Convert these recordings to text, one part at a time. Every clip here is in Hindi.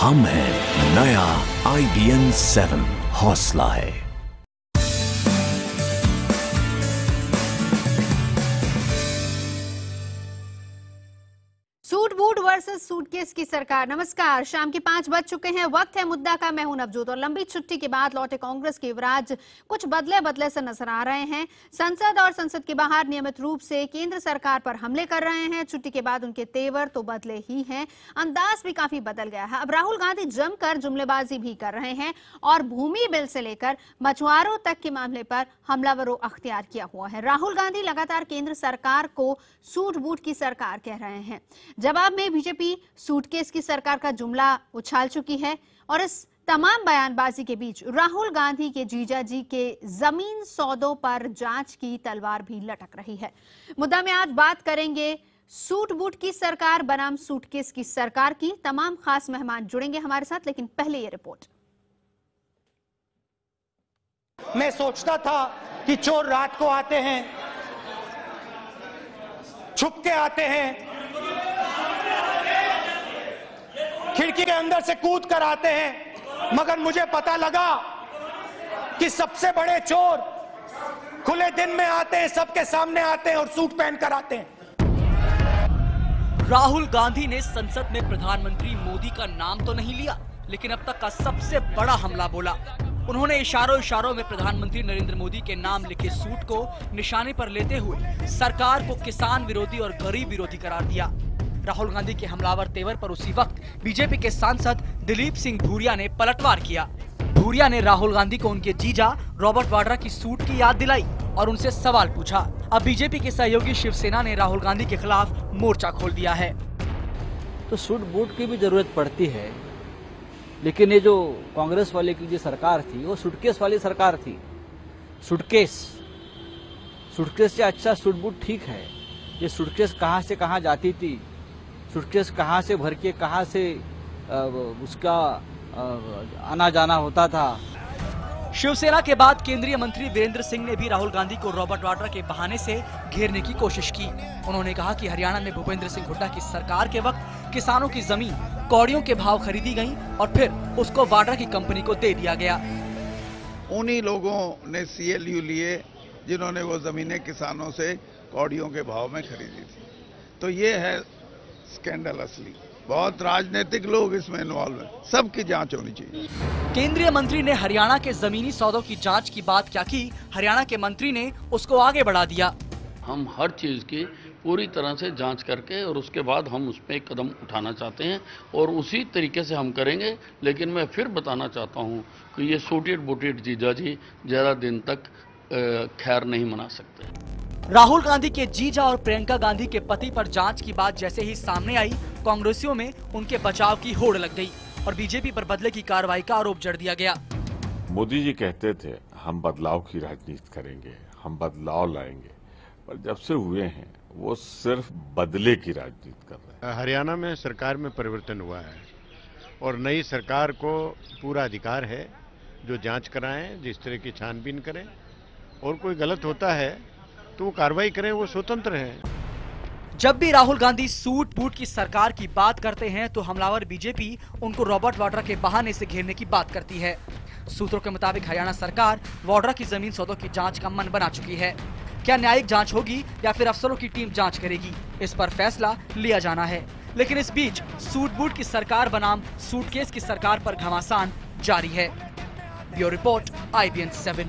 हम हैं नया IBN 7, हौसला है। सूट बूट वर्सेस सूटकेस की सरकार। नमस्कार, शाम के 5 बज चुके हैं। वक्त है मुद्दा का। मैं हूं नवजोत और लंबी छुट्टी के बाद लौटे कांग्रेस के युवराज कुछ बदले बदले से नजर आ रहे हैं। संसद और संसद के बाहर नियमित रूप से केंद्र सरकार पर हमले कर रहे हैं। छुट्टी के बाद उनके तेवर तो बदले ही हैं, अंदाज भी काफी बदल गया है। अब राहुल गांधी जमकर जुमलेबाजी भी कर रहे हैं और भूमि बिल से लेकर मछुआरों तक के मामले पर हमलावरों अख्तियार किया हुआ है। राहुल गांधी लगातार केंद्र सरकार को सूट बूट की सरकार कह रहे हैं। जवाब में बीजेपी सूटकेस की सरकार का जुमला उछाल चुकी है और इस तमाम बयानबाजी के बीच राहुल गांधी के जीजा जी के जमीन सौदों पर जांच की तलवार भी लटक रही है। मुद्दा में आज बात करेंगे सूट बूट की सरकार बनाम सूटकेस की सरकार की। तमाम खास मेहमान जुड़ेंगे हमारे साथ, लेकिन पहले ये रिपोर्ट। मैं सोचता था कि चोर रात को आते हैं, छुप के आते हैं, खिड़की के अंदर से कूद कर आते हैं, मगर मुझे पता लगा कि सबसे बड़े चोर खुले दिन में आते हैं, सबके सामने आते हैं और सूट पहन कर आते हैं। राहुल गांधी ने संसद में प्रधानमंत्री मोदी का नाम तो नहीं लिया, लेकिन अब तक का सबसे बड़ा हमला बोला। उन्होंने इशारों में प्रधानमंत्री नरेंद्र मोदी के नाम लिखे सूट को निशाने पर लेते हुए सरकार को किसान विरोधी और गरीब विरोधी करार दिया। राहुल गांधी के हमलावर तेवर पर उसी वक्त बीजेपी के सांसद दिलीप सिंह भूरिया ने पलटवार किया। भूरिया ने राहुल गांधी को उनके जीजा रॉबर्ट वाड्रा की सूट की याद दिलाई और उनसे सवाल पूछा। अब बीजेपी के सहयोगी शिवसेना ने राहुल गांधी के खिलाफ मोर्चा खोल दिया है। तो सूट बूट की भी जरूरत पड़ती है, लेकिन ये जो कांग्रेस वाले की जो सरकार थी वो सूटकेस वाली सरकार थी। सूटकेस से अच्छा सूट बूट ठीक है। ये सूटकेस कहाँ से कहाँ जाती थी, सूटकेस कहाँ से भर के कहाँ से उसका आना जाना होता था। शिवसेना के बाद केंद्रीय मंत्री वीरेंद्र सिंह ने भी राहुल गांधी को रॉबर्ट वाड्रा के बहाने से घेरने की कोशिश की। उन्होंने कहा कि हरियाणा में भूपेंद्र सिंह हुड्डा की सरकार के वक्त किसानों की जमीन कौड़ियों के भाव खरीदी गई और फिर उसको वाड्रा की कंपनी को दे दिया गया। उन्हीं लोगों ने CLU लिए जिन्होंने वो जमीनें किसानों से कौड़ियों के भाव में खरीदी थी। तो ये है स्कैंडल असली। बहुत राजनीतिक लोग इसमें इन्वॉल्व हैं, सबकी जांच होनी चाहिए। केंद्रीय मंत्री ने हरियाणा के जमीनी सौदों की जांच की बात क्या की, हरियाणा के मंत्री ने उसको आगे बढ़ा दिया। हम हर चीज की पूरी तरह से जांच करके और उसके बाद हम उस पर एक कदम उठाना चाहते हैं और उसी तरीके से हम करेंगे। लेकिन मैं फिर बताना चाहता हूं कि ये सूटेड बूटेड जीजा जी ज्यादा दिन तक खैर नहीं मना सकते। राहुल गांधी के जीजा और प्रियंका गांधी के पति पर जांच की बात जैसे ही सामने आई, कांग्रेसियों में उनके बचाव की होड़ लग गई और बीजेपी पर बदले की कार्रवाई का आरोप जड़ दिया गया। मोदी जी कहते थे हम बदलाव की राजनीति करेंगे, हम बदलाव लाएंगे, पर जब से हुए हैं वो सिर्फ बदले की राजनीति कर रहे हैं। हरियाणा में सरकार में परिवर्तन हुआ है और नई सरकार को पूरा अधिकार है जो जांच कराएं, जिस तरह की छानबीन करें और कोई गलत होता है तो वो कार्रवाई करें, वो स्वतंत्र हैं। जब भी राहुल गांधी सूट बूट की सरकार की बात करते हैं तो हमलावर बीजेपी उनको रॉबर्ट वाड्रा के बहाने से घेरने की बात करती है। सूत्रों के मुताबिक हरियाणा सरकार वाड्रा की जमीन सौदों की जांच का मन बना चुकी है। क्या न्यायिक जांच होगी या फिर अफसरों की टीम जांच करेगी, इस पर फैसला लिया जाना है। लेकिन इस बीच सूट बूट की सरकार बनाम सूटकेस की सरकार पर घमासान जारी है। Bureau report IBN 7।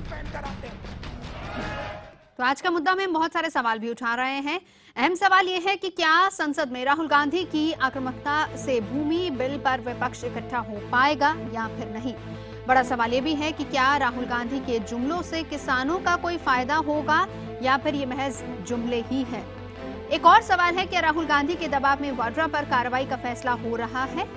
तो आज का मुद्दा में बहुत सारे सवाल भी उठा रहे हैं। अहम सवाल यह है कि क्या संसद में राहुल गांधी की आक्रामकता से भूमि बिल पर विपक्ष इकट्ठा हो पाएगा या फिर नहीं। बड़ा सवाल यह भी है कि क्या राहुल गांधी के जुमलों से किसानों का कोई फायदा होगा या फिर ये महज जुमले ही हैं। एक और सवाल है कि राहुल गांधी के दबाव में वाड्रा पर कार्रवाई का फैसला हो रहा है,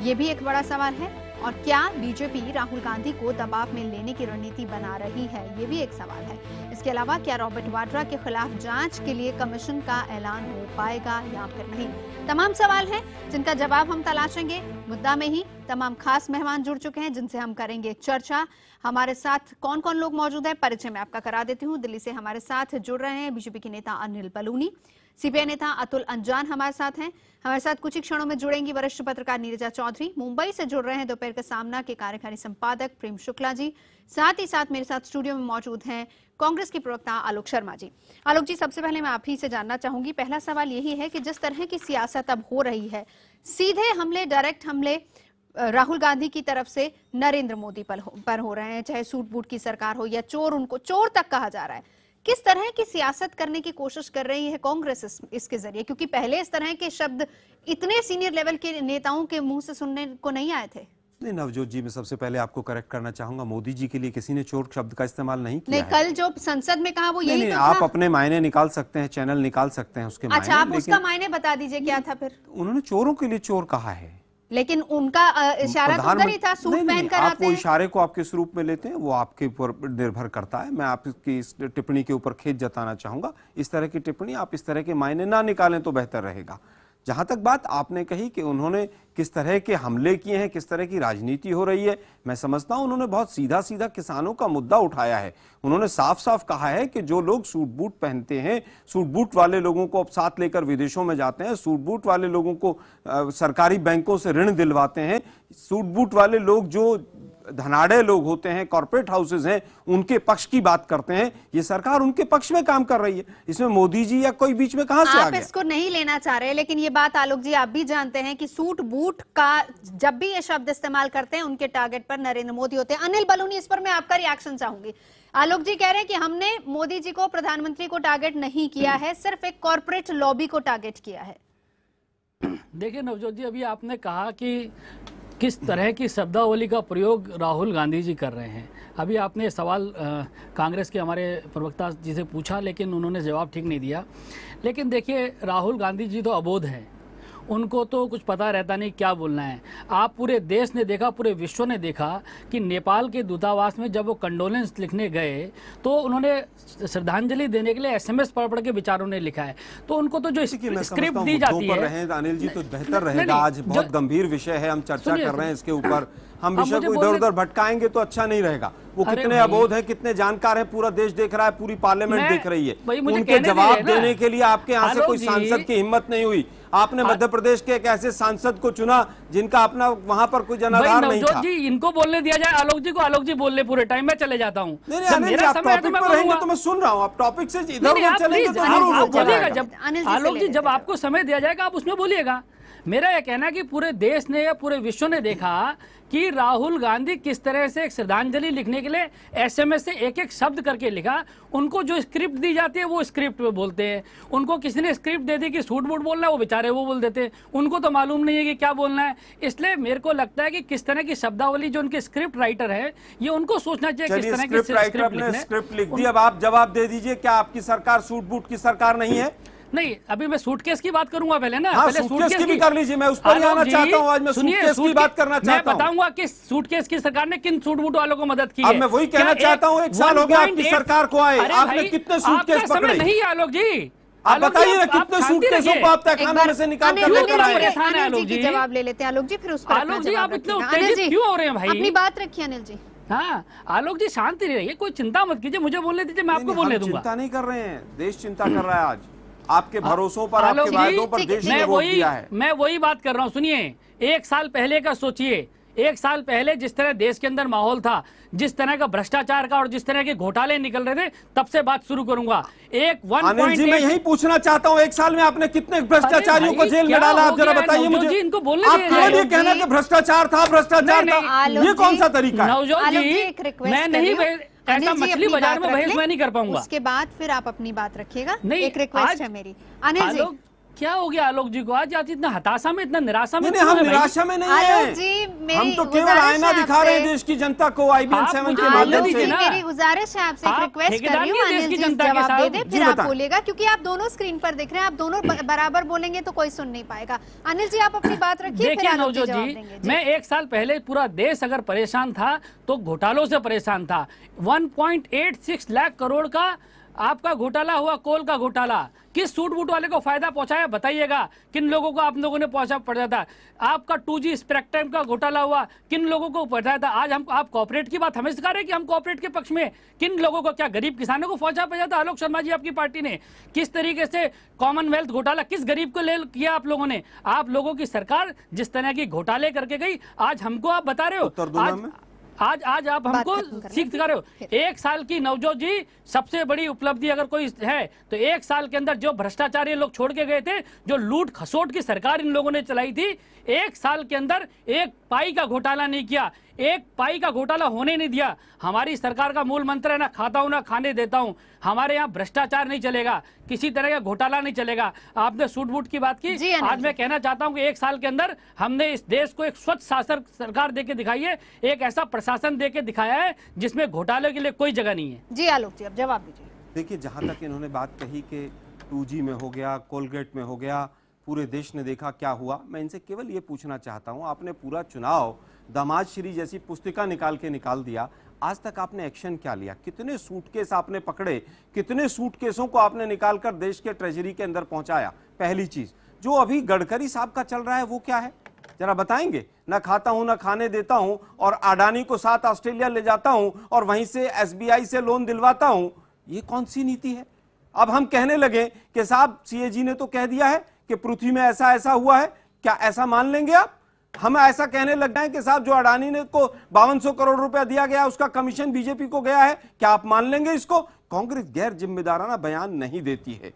ये भी एक बड़ा सवाल है। और क्या बीजेपी राहुल गांधी को दबाव में लेने की रणनीति बना रही है, ये भी एक सवाल है। इसके अलावा क्या रॉबर्ट वाड्रा के खिलाफ जांच के लिए कमीशन का ऐलान हो पाएगा या फिर नहीं। तमाम सवाल हैं जिनका जवाब हम तलाशेंगे मुद्दा में ही। तमाम खास मेहमान जुड़ चुके हैं जिनसे हम करेंगे चर्चा। हमारे साथ कौन कौन लोग मौजूद है परिचय मैं आपका करा देती हूँ। दिल्ली से हमारे साथ जुड़ रहे हैं बीजेपी के नेता अनिल बलूनी, सीपीआई नेता अतुल अंजान हमारे साथ हैं। हमारे साथ कुछ ही क्षणों में जुड़ेंगी वरिष्ठ पत्रकार नीरजा चौधरी। मुंबई से जुड़ रहे हैं दोपहर का सामना के कार्यकारी संपादक प्रेम शुक्ला जी। साथ ही साथ मेरे साथ स्टूडियो में मौजूद हैं कांग्रेस की प्रवक्ता आलोक शर्मा जी। आलोक जी, सबसे पहले मैं आप ही से जानना चाहूंगी, पहला सवाल यही है कि जिस तरह की सियासत अब हो रही है, सीधे हमले, डायरेक्ट हमले राहुल गांधी की तरफ से नरेंद्र मोदी पर हो रहे हैं, चाहे सूट बूट की सरकार हो या चोर, उनको चोर तक कहा जा रहा है। किस तरह की सियासत करने की कोशिश कर रही है कांग्रेस इसके जरिए? क्योंकि पहले इस तरह के शब्द इतने सीनियर लेवल के नेताओं के मुंह से सुनने को नहीं आए थे। नहीं नवजोत जी, मैं सबसे पहले आपको करेक्ट करना चाहूंगा, मोदी जी के लिए किसी ने चोर शब्द का इस्तेमाल नहीं किया है। कल जो संसद में कहा वो यही नहीं, तो आप था। अपने मायने निकाल सकते हैं, चैनल निकाल सकते हैं उसके अच्छा, आप उसका मायने बता दीजिए क्या था फिर? उन्होंने चोरों के लिए चोर कहा है, लेकिन उनका इशारा तो उधर ही था, सूट पहनकर आप आते वो हैं। इशारे को आप किस रूप में लेते हैं वो आपके ऊपर निर्भर करता है। मैं आपकी इस टिप्पणी के ऊपर खेद जताना चाहूंगा। इस तरह की टिप्पणी आप इस तरह के मायने ना निकालें तो बेहतर रहेगा। जहां तक बात आपने कही कि उन्होंने किस तरह के हमले किए हैं, किस तरह की राजनीति हो रही है, मैं समझता हूं उन्होंने बहुत सीधा सीधा किसानों का मुद्दा उठाया है। उन्होंने साफ साफ कहा है कि जो लोग सूट बूट पहनते हैं, सूट बूट वाले लोगों को अब साथ लेकर विदेशों में जाते हैं, सूट बूट वाले लोगों को सरकारी बैंकों से ऋण दिलवाते हैं, सूट बूट वाले लोग जो धनाढ़े लोग होते हैं, कॉर्पोरेट हाउसेज हैं, उनके पक्ष की बात करते हैं। ये सरकार उनके पक्ष में काम कर रही है, इसमें मोदी जी या कोई बीच में कहां से आ गया? आप इसको नहीं लेना चाह रहे, लेकिन ये बात आलोक जी आप भी जानते हैं कि सूट बूट का जब भी ये शब्द इस्तेमाल करते हैं उनके टारगेट पर नरेंद्र मोदी होते हैं। अनिल बलूनी, इस पर मैं आपका रिएक्शन चाहूंगी। आलोक जी कह रहे हैं कि हमने मोदी जी को, प्रधानमंत्री को टारगेट नहीं किया है, सिर्फ एक कॉर्पोरेट लॉबी को टारगेट किया है। देखिए नवजोत जी, अभी आपने कहा कि किस तरह की शब्दावली का प्रयोग राहुल गांधी जी कर रहे हैं। अभी आपने सवाल कांग्रेस के हमारे प्रवक्ता जी से पूछा, लेकिन उन्होंने जवाब ठीक नहीं दिया। लेकिन देखिए, राहुल गांधी जी तो अबोध हैं, उनको तो कुछ पता रहता नहीं क्या बोलना है। आप पूरे देश ने देखा, पूरे विश्व ने देखा कि नेपाल के दूतावास में जब वो कंडोलेंस लिखने गए तो उन्होंने श्रद्धांजलि देने के लिए एसएमएस पढ़ के विचारों ने लिखा है। तो उनको तो जो स्क्रिप्ट दी जाती है, अनिल जी, तो बेहतर रहेगा। आज बहुत गंभीर विषय है, हम चर्चा कर रहे हैं इसके ऊपर। हम विषय को इधर उधर भटकाएंगे तो अच्छा नहीं रहेगा। वो कितने अबोध है, कितने जानकार है, पूरा देश देख रहा है, पूरी पार्लियामेंट देख रही है। उनके जवाब देने के लिए आपके यहाँ से कोई सांसद की हिम्मत नहीं हुई। आपने मध्य प्रदेश के एक ऐसे सांसद को चुना जिनका अपना वहाँ पर कोई जनाधार नहीं था। जी, इनको बोलने दिया जाए आलोक जी को। आलोक जी बोल ले पूरे टाइम, मैं चले जाता हूँ। टॉपिक पर रहेंगे तो मैं सुन रहा हूँ, आप टॉपिक से इधर उधर चलेंगे तो जरूर रोका जाएगा। आलोक जी, जब आपको समय दिया जाएगा आप उसमें बोलिएगा। मेरा यह कहना है कि पूरे देश ने या पूरे विश्व ने देखा कि राहुल गांधी किस तरह से एक श्रद्धांजलि लिखने के लिए एसएमएस से एक एक शब्द करके लिखा। उनको जो स्क्रिप्ट दी जाती है वो स्क्रिप्ट में बोलते हैं। उनको किसी ने स्क्रिप्ट दे दी कि सूट बूट बोलना है, वो बेचारे वो बोल देते हैं। उनको तो मालूम नहीं है कि क्या बोलना है। इसलिए मेरे को लगता है कि किस तरह की शब्दावली जो उनके स्क्रिप्ट राइटर है, ये उनको सोचना चाहिए किस तरह की स्क्रिप्ट लिख दी। अब आप जवाब दे दीजिए, क्या आपकी सरकार सूट बूट की सरकार नहीं है? नहीं, अभी मैं सूटकेस की बात करूंगा पहले ना। हाँ, पहले सूटकेस की भी कर लीजिए, मैं उस पर ही आना चाहता हूं। आज मैं सूटकेस की बात करना चाहता हूं। मैं बताऊंगा कि सूटकेस की सरकार ने किन सूट बूट वालों को मदद की है। अब मैं वही कहना चाहता हूं, 1 साल हो गया आपकी सरकार को आए, आपने कितने सूटकेस पकड़े? नहीं आलोक जी, आप बताइए ना, कितने सूटकेसों को आप तहखाने में से निकाल कर लेकर आए? आलोक जी जवाब ले लेते हैं। आलोक जी, फिर उस पर आलोक जी आप इतने उत्तेजित क्यों हो रहे हैं भाई? अपनी बात रखिए अनिल जी। हाँ आलोक जी, शांति रहिए, कोई चिंता मत कीजिए, मुझे बोलने दीजिए, मैं आपको बोलने दूंगा। चिंता नहीं कर रहे हैं, देश चिंता कर रहा है। आज आपके भरोसों पर, आपके वायदों पर देश ने वोट दिया है। मैं वही बात कर रहा हूँ। सुनिए, 1 साल पहले का सोचिए। 1 साल पहले जिस तरह देश के अंदर माहौल था, जिस तरह का भ्रष्टाचार का और जिस तरह के घोटाले निकल रहे थे, तब से बात शुरू करूंगा। अनिल जी, मैं यही पूछना चाहता हूँ, 1 साल में आपने कितने भ्रष्टाचारियों को जेल में डाला? आप जरा बताइए मुझे। इनको बोलने आप केवल ये कहना कि भ्रष्टाचार था, भ्रष्टाचार था, ये कौन सा तरीका है? नवजोत जी, मैं नहीं, ऐसा मछली बाजार में बहस मैं नहीं कर पाऊंगा। उसके बाद फिर आप अपनी बात रखिएगा। नहीं, एक रिक्वेस्ट है मेरी। अनिल जी, क्या हो गया आलोक जी को? आज इतना हताशा में, इतना निराशा में? नहीं, हम निराशा में नहीं हैं। हम तो केवल आईना दिखा रहे हैं देश की जनता को IBN 7 के माध्यम से। मेरी गुजारिश है आपसे, एक रिक्वेस्ट कर रही हूँ, अनिल जी जवाब दे दे, फिर आप बोलिएगा, क्योंकि आप दोनों स्क्रीन पर देख रहे हैं। आप दोनों बराबर बोलेंगे तो कोई सुन नहीं पाएगा। अनिल जी, आप अपनी बात रखिए, फिर आलोक जी जवाब देंगे। मैं 1 साल पहले पूरा देश अगर परेशान था तो घोटालों से परेशान था। 1.86 लाख करोड़ का आपका घोटाला हुआ, कोल का घोटाला, किस सूट बूट वाले को फायदा पहुंचाया बताइएगा? किन लोगों को आप लोगों ने पहुंचा था? आपका 2G स्पेक्ट्रम का घोटाला हुआ, किन लोगों को पहुंचाया था? आज हम आप कॉर्पोरेट की बात हमें सिखा रहे हैं कि हम कॉर्पोरेट के पक्ष में, किन लोगों को, क्या गरीब किसानों को पहुंचा था? आलोक शर्मा जी, आपकी पार्टी ने किस तरीके से कॉमनवेल्थ घोटाला किस गरीब को ले किया आप लोगों ने? आप लोगों की सरकार जिस तरह की घोटाले करके गई, आज हमको आप बता रहे हो, आज आप हमको सीख दिखा रहे हो। 1 साल की नवजोत जी, सबसे बड़ी उपलब्धि अगर कोई है तो 1 साल के अंदर जो भ्रष्टाचारी लोग छोड़ के गए थे, जो लूट खसोट की सरकार इन लोगों ने चलाई थी, 1 साल के अंदर 1 पाई का घोटाला नहीं किया, 1 पाई का घोटाला होने नहीं दिया। हमारी सरकार का मूल मंत्र है, ना खाता हूं ना खाने देता हूं। हमारे यहाँ भ्रष्टाचार नहीं चलेगा, किसी तरह का घोटाला नहीं चलेगा। आपने सूट बूट की बात की, आज मैं कहना चाहता हूं कि 1 साल के अंदर हमने इस देश को एक स्वच्छ शासन सरकार देके दिखाई है, एक ऐसा प्रशासन देके दिखाया है जिसमें घोटाले के लिए कोई जगह नहीं है। जी आलोक जी, अब जवाब दीजिए। देखिए, जहां तक इन्होंने बात कही कि 2G में हो गया, कोलगेट में हो गया, पूरे देश ने देखा क्या हुआ, मैं इनसे केवल ये पूछना चाहता हूं, आपने पूरा चुनाव दामाद श्री जैसी पुस्तिका निकाल दिया, आज तक आपने एक्शन क्या लिया? कितने सूटकेस आपने पकड़े? कितने सूटकेसों को आपने निकालकर देश के ट्रेजरी के अंदर पहुंचाया? पहली चीज, जो अभी गडकरी साहब का चल रहा है वो क्या है, जरा बताएंगे? ना खाता हूं ना खाने देता हूं, और अडानी को साथ ऑस्ट्रेलिया ले जाता हूं, और वहीं से SBI से लोन दिलवाता हूं, ये कौन सी नीति है? अब हम कहने लगे कि साहब CAG ने तो कह दिया है कि पृथ्वी में ऐसा ऐसा हुआ है, क्या ऐसा मान लेंगे आप? हम ऐसा कहने लग गए कि साहब जो अडानी ने को 5200 करोड़ रुपया दिया गया, उसका कमीशन बीजेपी को गया है, क्या आप मान लेंगे इसको? कांग्रेस गैर जिम्मेदाराना बयान नहीं देती है।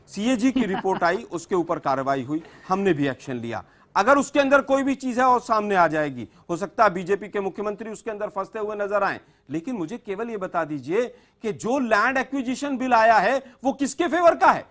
CAG की रिपोर्ट आई, उसके ऊपर कार्रवाई हुई, हमने भी एक्शन लिया। अगर उसके अंदर कोई भी चीज है और सामने आ जाएगी, हो सकता है बीजेपी के मुख्यमंत्री उसके अंदर फंसते हुए नजर आए, लेकिन मुझे केवल ये बता दीजिए कि जो लैंड एक्विजिशन बिल आया है वो किसके फेवर का है?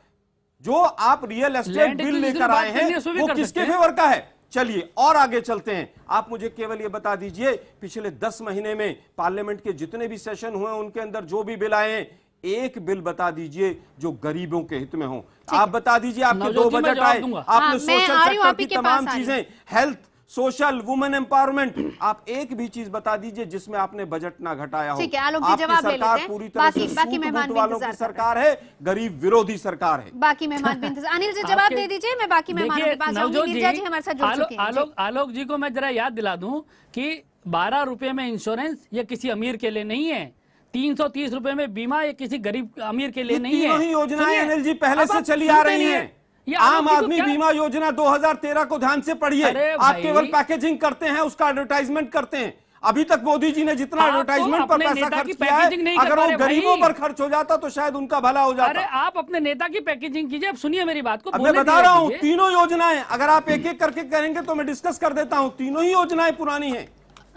जो आप रियल एस्टेट बिल लेकर आए हैं वो किसके फेवर का है? चलिए और आगे चलते हैं। आप मुझे केवल ये बता दीजिए, पिछले 10 महीने में पार्लियामेंट के जितने भी सेशन हुए उनके अंदर जो भी बिल आए हैं, एक बिल बता दीजिए जो गरीबों के हित में हो। आप बता दीजिए, आपके 2 बजट आए, आपने सोशल सेक्टर की तमाम चीजें, हेल्थ, सोशल, वुमेन एम्पावरमेंट, आप एक भी चीज बता दीजिए जिसमें आपने बजट ना घटाया हो। ठीक है, आलोक जी जवाब ले लेते हैं। पूरी तरह से बाकी मेहमान वालों की सरकार है, गरीब विरोधी सरकार है। बाकी मेहमान भी इंतजार। अनिल जी जवाब दे दीजिए, मैं बाकी मेहमानों के पास जाऊंगी। नीरजा जी हमारे साथ जुड़ चुके हैं। आलोक जी को मैं जरा याद दिला दूं कि 12 रुपए में इंश्योरेंस ये किसी अमीर के लिए नहीं है, 330 रुपए में बीमा ये किसी गरीब अमीर के लिए नहीं है। तीनों ही योजनाएं अनिल जी पहले से चली आ रही हैं। आम आदमी बीमा योजना 2013 को ध्यान से पढ़िए। आप केवल पैकेजिंग करते हैं, उसका एडवर्टाइजमेंट करते हैं। अभी तक मोदी जी ने जितना एडवर्टाइजमेंट पर पैसा खर्च किया है, अगर वो गरीबों पर खर्च हो जाता तो शायद उनका भला हो जाता। अरे आप अपने नेता की पैकेजिंग कीजिए। अब सुनिए मेरी बात को, मैं बता रहा हूँ तीनों योजनाएं, अगर आप एक एक करके करेंगे तो मैं डिस्कस कर देता हूँ। तीनों ही योजनाएं पुरानी है।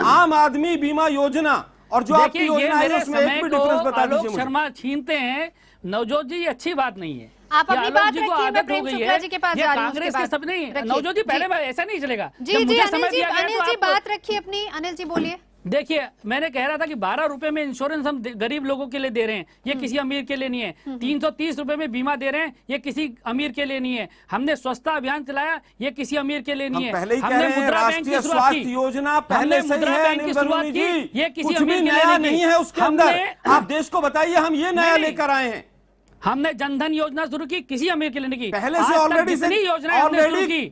आम आदमी बीमा योजना और जो आपकी योजना है उसमें एक भी डिफरेंस बता दीजिए मुझे। शर्मा छीनते हैं नवजोत जी, ये अच्छी बात नहीं है। आप अपनी बात रखिए, मैं प्रेम शुक्ला जी के पास जा रही हूं। कांग्रेस के सब नहीं, नवजोत जी पहले ऐसा नहीं चलेगा। जी जी अनिल जी बात रखिए अपनी। अनिल जी बोलिए। देखिए, मैंने कह रहा था कि 12 रुपए में इंश्योरेंस हम गरीब लोगों के लिए दे रहे हैं, ये किसी अमीर के लिए नहीं है। 330 रुपए में बीमा दे रहे हैं, ये किसी अमीर के लिए नहीं है। हमने स्वच्छता अभियान चलाया, ये किसी अमीर के लिए नहीं है। हमने मुद्रा बैंक की शुरुआत की, योजना पहले से ही है अनिल बलूनी जी, ये किसी अमीर के लिए नहीं है। उसके अंदर आप देश को बताइए हम ये नया लेकर आए हैं। हमने जनधन योजना शुरू की, किसी अमीर के लिए नहीं की। पहले से ऑलरेडी योजना शुरू की,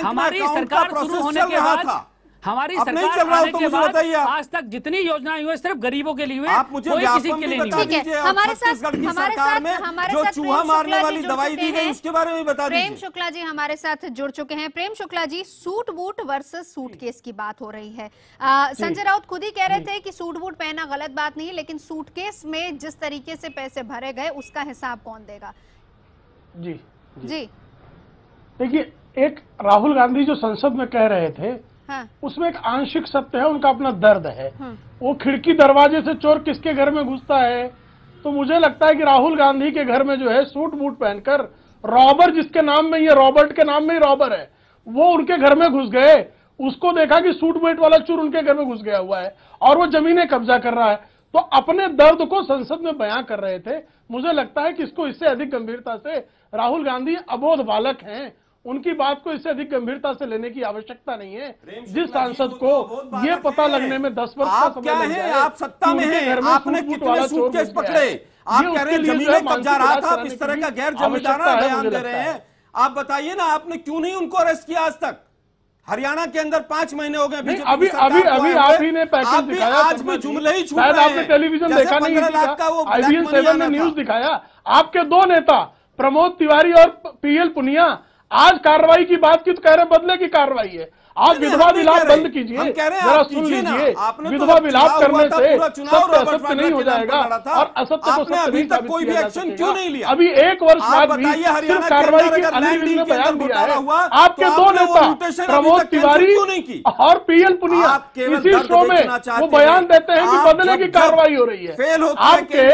हमारी सरकार शुरू होने के बाद हमारी सरकार आने के बाद आज तक जितनी योजनाएं हुई सिर्फ गरीबों के लिए हुई, आप मुझे कोई किसी के लिए नहीं। ठीक है, हमारे साथ जो चूहा मारने वाली दवाई दी गई उसके बारे में बता दीजिए। प्रेम शुक्ला जी हमारे साथ जुड़ चुके हैं। Prem Shukla ji, suit boot versus suitcase की बात हो रही है। संजय राउत खुद ही कह रहे थे कि सूट बूट पहनना गलत बात नहीं है, लेकिन सूटकेस में जिस तरीके से पैसे भरे गए उसका हिसाब कौन देगा? जी जी देखिए, एक राहुल गांधी जो संसद में कह रहे थे, हाँ। उसमें एक आंशिक सत्य है, उनका अपना दर्द है। वो खिड़की दरवाजे से चोर किसके घर में घुसता है, तो मुझे लगता है कि राहुल गांधी के घर में जो है सूट बूट पहनकर रॉबर, जिसके नाम में ये रॉबर्ट के नाम में ही रॉबर है, वो उनके घर में घुस गए। उसको देखा कि सूट बूट वाला चोर उनके घर में घुस गया हुआ है और वो जमीनें कब्जा कर रहा है, तो अपने दर्द को संसद में बयां कर रहे थे। मुझे लगता है कि इसको इससे अधिक गंभीरता से, राहुल गांधी अबोध बालक हैं, उनकी बात को इससे अधिक गंभीरता से लेने की आवश्यकता नहीं है। जिस सांसद को ये पता लगने में 10 वर्ष का समय लग जाए, आप सत्ता में हैं, आपने कितने सूटकेस पकड़े, आप कह रहे हैं जमीनें कब्जा रहा था, आप इस तरह का गैर जिम्मेदाराना बयान दे रहे हैं। आप बताइए ना, आपने क्यों नहीं उनको अरेस्ट किया आज तक? हरियाणा के अंदर 5 महीने हो गए अभी आप ही ने पैकेज दिखाया, आज भी जुमले ही छूट शायद रहे आपने हैं। टेलीविजन देखा नहीं, IBN 7 ने न्यूज था। दिखाया। आपके 2 नेता प्रमोद तिवारी और PL पुनिया आज कार्रवाई की बात की तो कह रहे बदले की कार्रवाई है। आप विधवा विलाप बंद कीजिए, जरा सुन लीजिए। विधवा विलाप करने से सत्य असत्य नहीं हो जाएगा और असत्य को सत्य नहीं साबित कोई भी एक्शन क्यों नहीं लिया? अभी 1 वर्ष बाद भी सिर्फ कार्रवाई की अनिल विज ने बयान दिया है। आपके 2 नेता प्रमोद तिवारी और PL पुनिया इसी शो में वो बयान देते हैं कि बदले की कार्रवाई हो रही है। आपके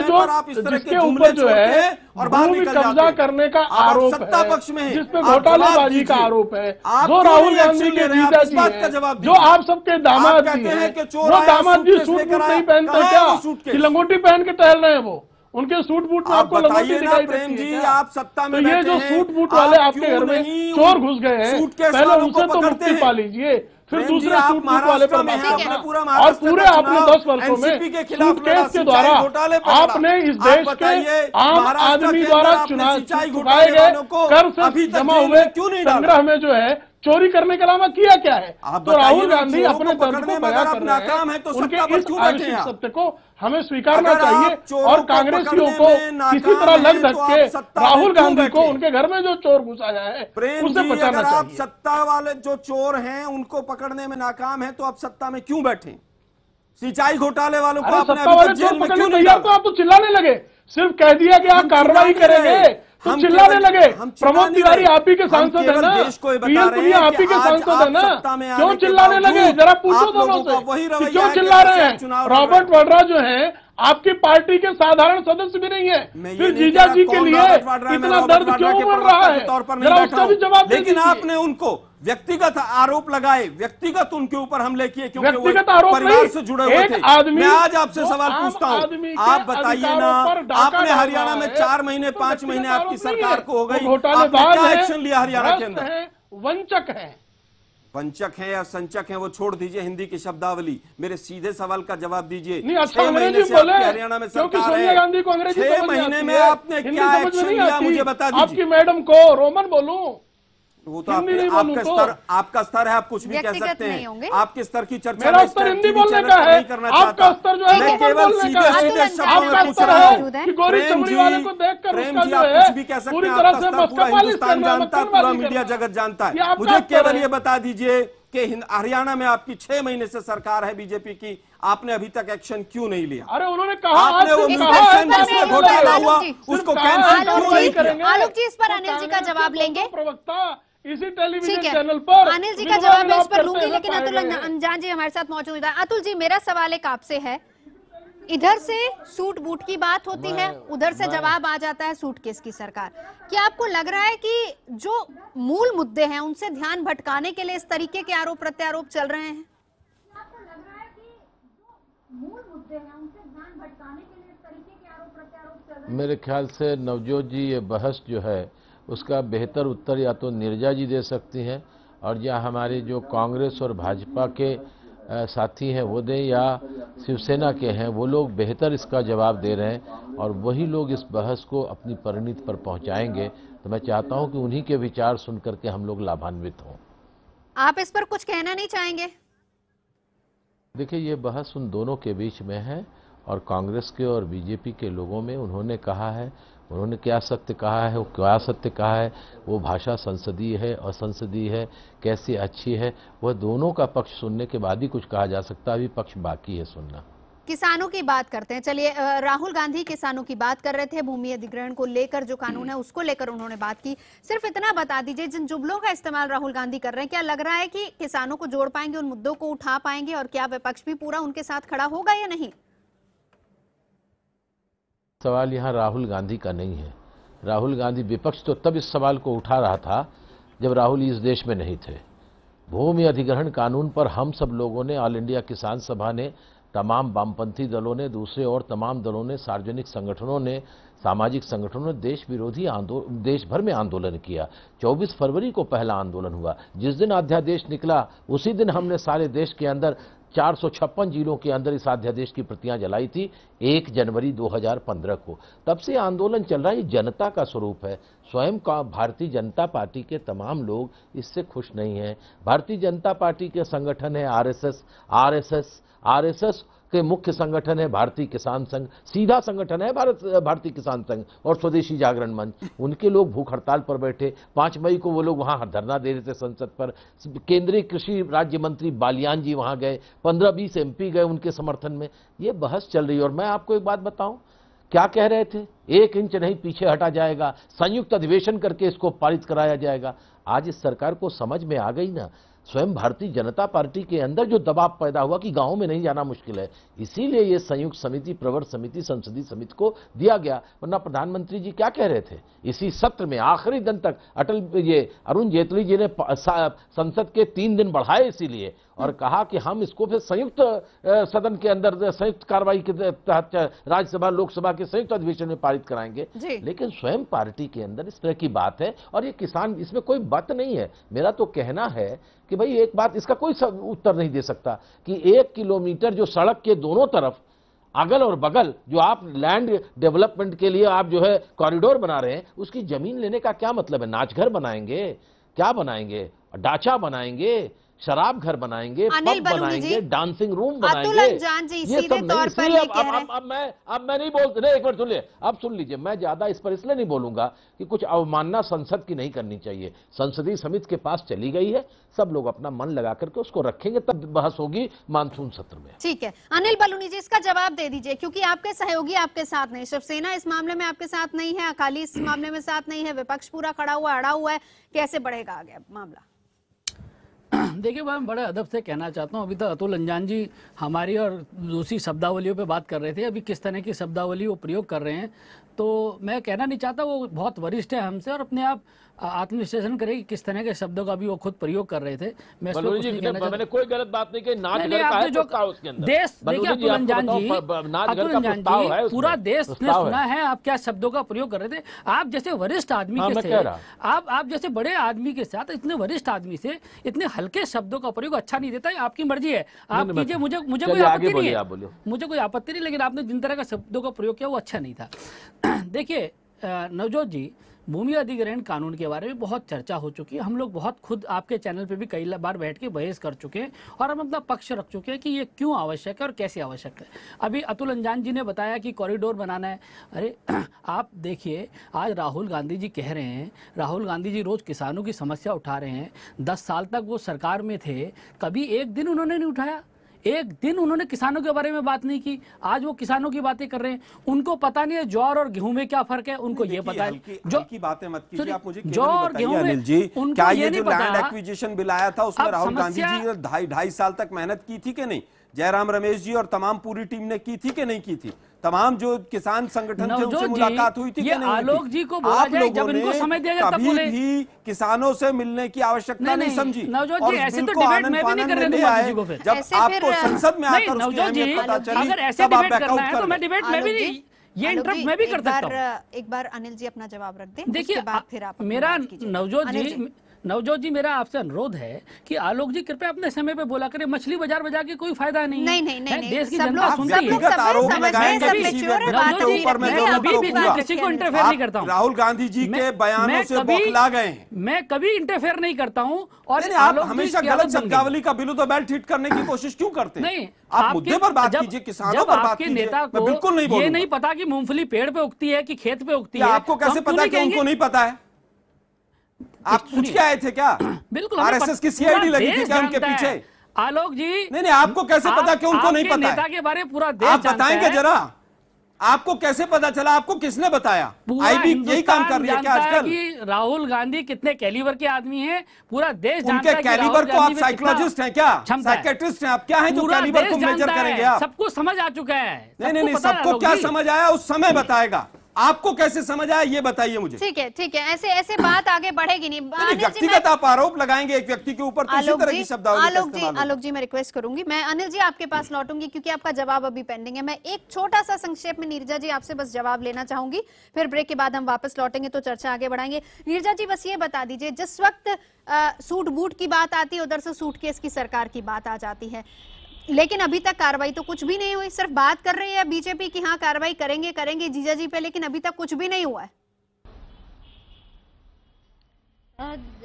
जो जिसके ऊपर जो है भूमि कब्जा करने का आरोप है, जिसपे घोटालेबाजी का आरोप है, जो राहुल गांधी के जीजा जी हैं, जो आप सबके दामाद जी हैं, वो दामाद जी सूट बूट नहीं पहनते क्या? कि लंगोटी पहन के टहल रहे हैं वो? उनके सूट बूट में आपको लंगोटी दिखाई देती है? आप सत्ता में तो ये जो सूट बूट वाले आपके घर में चोर घुस गए हैं, पहले उनसे तो मुक्ति पा लीजिए, फिर दूसरे सूट बूट वाले पर बात करना। और पूरे आपने 10 वर्षों में सूटकेस के द्वारा आपने इस देश के आम आदमी द्वारा चुकाए गए कर से जमा हुए संग्रह में जो है चोरी करने के अलावा किया क्या है? तो राहुल गांधी अपने दर्द को बयां कर रहे हैं, उनके इस आंशिक सत्य को हमें स्वीकारना चाहिए और कांग्रेसियों को किसी तरह लग धक के राहुल गांधी को उनके घर में जो चोर घुस आया है उससे बचाना चाहिए। आप सत्ता वाले जो चोर हैं उनको पकड़ने में नाकाम है तो आप सत्ता में क्यों बैठे? सिंचाई घोटाले वालों को सत्ता वाले चोर पकड़ने तैयार तो आप तो चिल्लाने लगे, सिर्फ कह दिया कि आप कार्रवाई करेंगे तो चिल्लाने लगे। प्रमोद तिवारी आप ही के सांसद है ना, PL पुनिया आप ही के सांसद है ना, क्यों चिल्लाने लगे? जरा पूछो दोनों से कि क्यों चिल्ला रहे हैं? रॉबर्ट वाड्रा जो है आपकी पार्टी के साधारण सदस्य भी नहीं है, फिर जीजा जी के लिए इतना दर्द क्यों बढ़ रहा है? जरा उसका भी जवाब दीजिए। लेकिन आपने उनको व्यक्तिगत आरोप लगाए, व्यक्तिगत उनके ऊपर हमले किए क्योंकि व्यक्तिगत आरोप परिवार से जुड़े हुए थे। आदमी, मैं आज आपसे सवाल पूछता हूँ, आप बताइए ना, आपने हरियाणा में 4 महीने 5 महीने आपकी सरकार को हो गई, आपने क्या एक्शन लिया हरियाणा के अंदर? वंचक है, पंचक है या संचक है वो छोड़ दीजिए, हिंदी की शब्दावली, मेरे सीधे सवाल का जवाब दीजिए। नहीं, अच्छा अंग्रेजी बोले, हरियाणा में क्योंकि सोनिया गांधी को अंग्रेजी 6 महीने में आपने क्या एक्शन लिया मुझे बता दीजिए। आपकी मैडम को रोमन बोलूं वो तो आपका स्तर है, आप कुछ भी कह सकते हैं। आपके स्तर की चर्चा मेरा स्तर हिंदी बोलने का है, आपका स्तर जो है केवल सीधे आपका स्तर है कि गोरी चमड़ी वाले को देखकर उसका जो है पूरी तरह से मस्का पालिश करना जानता है, पूरा मीडिया जगत जानता है। मुझे केवल ये बता दीजिए कि हरियाणा में आपकी 6 महीने से सरकार है बीजेपी की, आपने अभी तक एक्शन क्यों नहीं लिया? अरे उन्होंने कहा आपने जिसमें घोटाला हुआ उसको कैंसिल क्यों नहीं करेंगे? आलोक जी इस पर अनिल जी का जवाब लेंगे। प्रवक्ता इसी टेलीविजन चैनल पर अनिल जी का जवाब मैं इस पर लूंगी, लेकिन अतुल अंजान जी हमारे साथ मौजूद है। अतुल जी मेरा सवाल एक आपसे है, इधर से सूट बूट की बात होती है, उधर से जवाब आ जाता है सूटकेस की सरकार। क्या आपको लग रहा है कि जो मूल मुद्दे हैं उनसे ध्यान भटकाने के लिए इस तरीके के आरोप प्रत्यारोप चल रहे हैं? मेरे ख्याल से नवजोत जी ये बहस जो है उसका बेहतर उत्तर या तो नीरजा जी दे सकती हैं और या हमारे जो कांग्रेस और भाजपा के साथी हैं वो दें, या शिवसेना के हैं वो लोग बेहतर इसका जवाब दे रहे हैं और वही लोग इस बहस को अपनी परिणति पर पहुंचाएंगे। तो मैं चाहता हूं कि उन्हीं के विचार सुन करके हम लोग लाभान्वित हों। आप इस पर कुछ कहना नहीं चाहेंगे? देखिए ये बहस उन दोनों के बीच में है और कांग्रेस के और बीजेपी के लोगों में उन्होंने कहा है, उन्होंने क्या सत्य कहा है, वो क्या सत्य कहा है, वो भाषा संसदीय है असंसदीय है, कैसी अच्छी है, वह दोनों का पक्ष सुनने के बाद ही कुछ कहा जा सकता है। अभी पक्ष बाकी है सुनना। किसानों की बात करते हैं, चलिए राहुल गांधी किसानों की बात कर रहे थे, भूमि अधिग्रहण को लेकर जो कानून है उसको लेकर उन्होंने बात की। सिर्फ इतना बता दीजिए, जिन जुमलों का इस्तेमाल राहुल गांधी कर रहे हैं, क्या लग रहा है कि किसानों को जोड़ पाएंगे, उन मुद्दों को उठा पाएंगे और क्या विपक्ष भी पूरा उनके साथ खड़ा होगा या नहीं? सवाल यहाँ राहुल गांधी का नहीं है। राहुल गांधी, विपक्ष तो तब इस सवाल को उठा रहा था जब राहुल इस देश में नहीं थे। भूमि अधिग्रहण कानून पर हम सब लोगों ने, ऑल इंडिया किसान सभा ने, तमाम वामपंथी दलों ने, दूसरे और तमाम दलों ने, सार्वजनिक संगठनों ने, सामाजिक संगठनों ने देश विरोधी आंदोलन, देश भर में आंदोलन किया। 24 फरवरी को पहला आंदोलन हुआ। जिस दिन अध्यादेश निकला उसी दिन हमने सारे देश के अंदर 456 जिलों के अंदर इस अध्यादेश की प्रतियां जलाई थी 1 जनवरी 2015 को। तब से आंदोलन चल रहा है, ये जनता का स्वरूप है। स्वयं का भारतीय जनता पार्टी के तमाम लोग इससे खुश नहीं हैं। भारतीय जनता पार्टी के संगठन है आरएसएस के मुख्य संगठन है भारतीय किसान संघ, सीधा संगठन है भारतीय किसान संघ और स्वदेशी जागरण मंच। उनके लोग भूख हड़ताल पर बैठे। 5 मई को वो लोग वहां धरना दे रहे थे संसद पर। केंद्रीय कृषि राज्य मंत्री बालियान जी वहां गए, 15-20 एमपी गए उनके समर्थन में। ये बहस चल रही है। और मैं आपको एक बात बताऊं, क्या कह रहे थे, 1 इंच नहीं पीछे हटा जाएगा, संयुक्त अधिवेशन करके इसको पारित कराया जाएगा। आज इस सरकार को समझ में आ गई ना, स्वयं भारतीय जनता पार्टी के अंदर जो दबाव पैदा हुआ कि गांव में नहीं जाना मुश्किल है, इसीलिए ये संयुक्त समिति, प्रवर समिति, संसदीय समिति को दिया गया। वरना प्रधानमंत्री जी क्या कह रहे थे इसी सत्र में आखिरी दिन तक, अरुण जेटली जी ने संसद के 3 दिन बढ़ाए इसीलिए, और कहा कि हम इसको फिर संयुक्त सदन के अंदर संयुक्त कार्रवाई के तहत राज्यसभा लोकसभा के संयुक्त अधिवेशन में पारित कराएंगे। लेकिन स्वयं पार्टी के अंदर इस तरह की बात है। और ये किसान, इसमें कोई बात नहीं है। मेरा तो कहना है कि भाई एक बात, इसका कोई उत्तर नहीं दे सकता कि 1 किलोमीटर जो सड़क के दोनों तरफ अगल और बगल जो आप लैंड डेवलपमेंट के लिए आप जो है कॉरिडोर बना रहे हैं, उसकी जमीन लेने का क्या मतलब है? नाचघर बनाएंगे, क्या बनाएंगे, डाचा बनाएंगे, शराब घर बनाएंगे, पब बनाएंगे, डांसिंग रूम बनाएंगे। ये सब नहीं। इसलिए अब मैं नहीं बोलते, नहीं, एक बार सुन लीजिए, अब सुन लीजिए, मैं ज्यादा इस पर इसलिए नहीं बोलूंगा कि कुछ अवमानना संसद की नहीं करनी चाहिए। संसदीय समिति के पास चली गई है, सब लोग अपना मन लगा करके उसको रखेंगे, तब बहस होगी मानसून सत्र में। ठीक है, अनिल बलूनी जी इसका जवाब दे दीजिए, क्योंकि आपके सहयोगी आपके साथ नहीं, शिवसेना इस मामले में आपके साथ नहीं है, अकाली इस मामले में साथ नहीं है, विपक्ष पूरा खड़ा हुआ अड़ा हुआ है, कैसे बढ़ेगा आगे मामला? देखिए, मैं बड़े अदब से कहना चाहता हूँ, अभी तक अतुल अंजान जी हमारी और दूसरी शब्दावलियों पे बात कर रहे थे, अभी किस तरह की शब्दावली वो प्रयोग कर रहे हैं, तो मैं कहना नहीं चाहता, वो बहुत वरिष्ठ है हमसे और अपने आप आत्मविश्लेषण करें कि किस तरह के शब्दों का भी वो खुद प्रयोग कर रहे थे। मैंने कोई गलत बात नहीं कही। पूरा देश ने सुना है आप क्या शब्दों का प्रयोग कर रहे थे। आप जैसे वरिष्ठ आदमी के साथ, आप जैसे बड़े आदमी के साथ इतने वरिष्ठ आदमी से इतने हल्के शब्दों का प्रयोग अच्छा नहीं देता है। आपकी मर्जी है, आप कीजिए, मुझे कोई आपत्ति नहीं है, मुझे कोई आपत्ति नहीं, लेकिन आपने जिन तरह का शब्दों का प्रयोग किया वो अच्छा नहीं था। देखिए नवजोत जी, भूमि अधिग्रहण कानून के बारे में बहुत चर्चा हो चुकी है। हम लोग बहुत खुद आपके चैनल पे भी कई बार बैठ के बहस कर चुके हैं और हम अपना पक्ष रख चुके हैं कि ये क्यों आवश्यक है और कैसे आवश्यक है। अभी अतुल अंजान जी ने बताया कि कॉरिडोर बनाना है। अरे आप देखिए, आज राहुल गांधी जी कह रहे हैं, राहुल गांधी जी रोज किसानों की समस्या उठा रहे हैं। 10 साल तक वो सरकार में थे, कभी एक दिन उन्होंने नहीं उठाया, एक दिन उन्होंने किसानों के बारे में बात नहीं की। आज वो किसानों की बातें कर रहे हैं, उनको पता नहीं है ज्वार और गेहूं में क्या फर्क है, उनको ये पता है। जो की बातें मत कीजिए, आप मुझे ज्वार और गेहूं में क्या ये जो लैंड एक्विजिशन बिल आया था उसमें राहुल गांधी जी ने 2.5 साल तक मेहनत की थी कि नहीं? जयराम रमेश जी और तमाम पूरी टीम ने की थी कि नहीं की थी? तमाम जो किसान संगठन थे उनसे मुलाकात हुई थी कि नहीं? आलोक जी को बोला जाए, जब इनको समय दिया जाए तब बोले। कभी भी किसानों से मिलने की आवश्यकता नहीं समझी। नवजोत जी, ऐसे तो डिबेट मैं भी नहीं करने दूंगा किसी को। फिर जब आपको संसद में आकर उसकी अहमियत पता चली, अगर ऐसे डिबेट करना है तो मैं डिबेट में भी नहीं, ये इंटरप्ट मैं भी कर सकता हूँ। एक बार अनिल जी अपना जवाब रख दें, देखिए मेरा नवजोत जी मेरा आपसे अनुरोध है कि आलोक जी कृपया अपने समय पे बोला करें। मछली बाजार बजा के कोई फायदा नहीं है। नहीं, देश की जनता सुनती है। किसी को इंटरफेयर नहीं करता हूँ। राहुल गांधी जी के बयानों से बौखला गए। मैं कभी इंटरफेयर नहीं करता हूँ। और आप हमेशा गलत शब्दावली का बिलो तो बेल्ट हिट करने की कोशिश क्यों करते हैं? नहीं, आप मुद्दे पर बात कीजिए, किसानों पर बात कीजिए। नेता को बिल्कुल नहीं बोलूंगा। ये नहीं पता कि मूंगफली पेड़ पे उगती है कि खेत पे उगती है। आपको कैसे पता कि उनको नहीं पता है? आप पूछ के आए थे क्या? बिल्कुल, आरएसएस की सीआईडी लगी थी क्या उनके पीछे? आलोक जी नहीं, आपको कैसे पता कि उनको नहीं पता है? नेता के बारे में पूरा देश आप बताएंगे जरा, आपको कैसे पता चला? आपको किसने बताया? आईबी यही काम कर रही है क्या आजकल? राहुल गांधी कितने कैलिबर के आदमी हैं, पूरा देश जानता है। उनके कैलिबर को आप साइकोलॉजिस्ट हैं क्या? साइकेट्रिस्ट हैं आप? क्या हैं जो कैलिबर को मेजर करेंगे आप? सबको समझ आ चुका है। नहीं, सबको क्या समझ आया उस समय बताएगा। आपको कैसे समझ आया ये बताइए मुझे। ठीक है, ऐसे बात आगे बढ़ेगी नहीं। व्यक्तिगत आप आरोप लगाएंगे एक व्यक्ति के ऊपर, तो इसी तरह की शब्दावली। आलोक जी मैं रिक्वेस्ट करूंगी, मैं अनिल जी आपके पास लौटूंगी क्योंकि आपका जवाब अभी पेंडिंग है। मैं एक छोटा सा संक्षेप में नीरजा जी आपसे बस जवाब लेना चाहूंगी, फिर ब्रेक के बाद हम वापस लौटेंगे तो चर्चा आगे बढ़ाएंगे। नीरजा जी बस ये बता दीजिए, जिस वक्त सूट बूट की बात आती है उधर से सूटकेस की सरकार की बात आ जाती है, लेकिन अभी तक कार्रवाई तो कुछ भी नहीं हुई, सिर्फ बात कर रही है बीजेपी की हाँ कार्रवाई करेंगे करेंगे जीजा जी पे, लेकिन अभी तक कुछ भी नहीं हुआ है।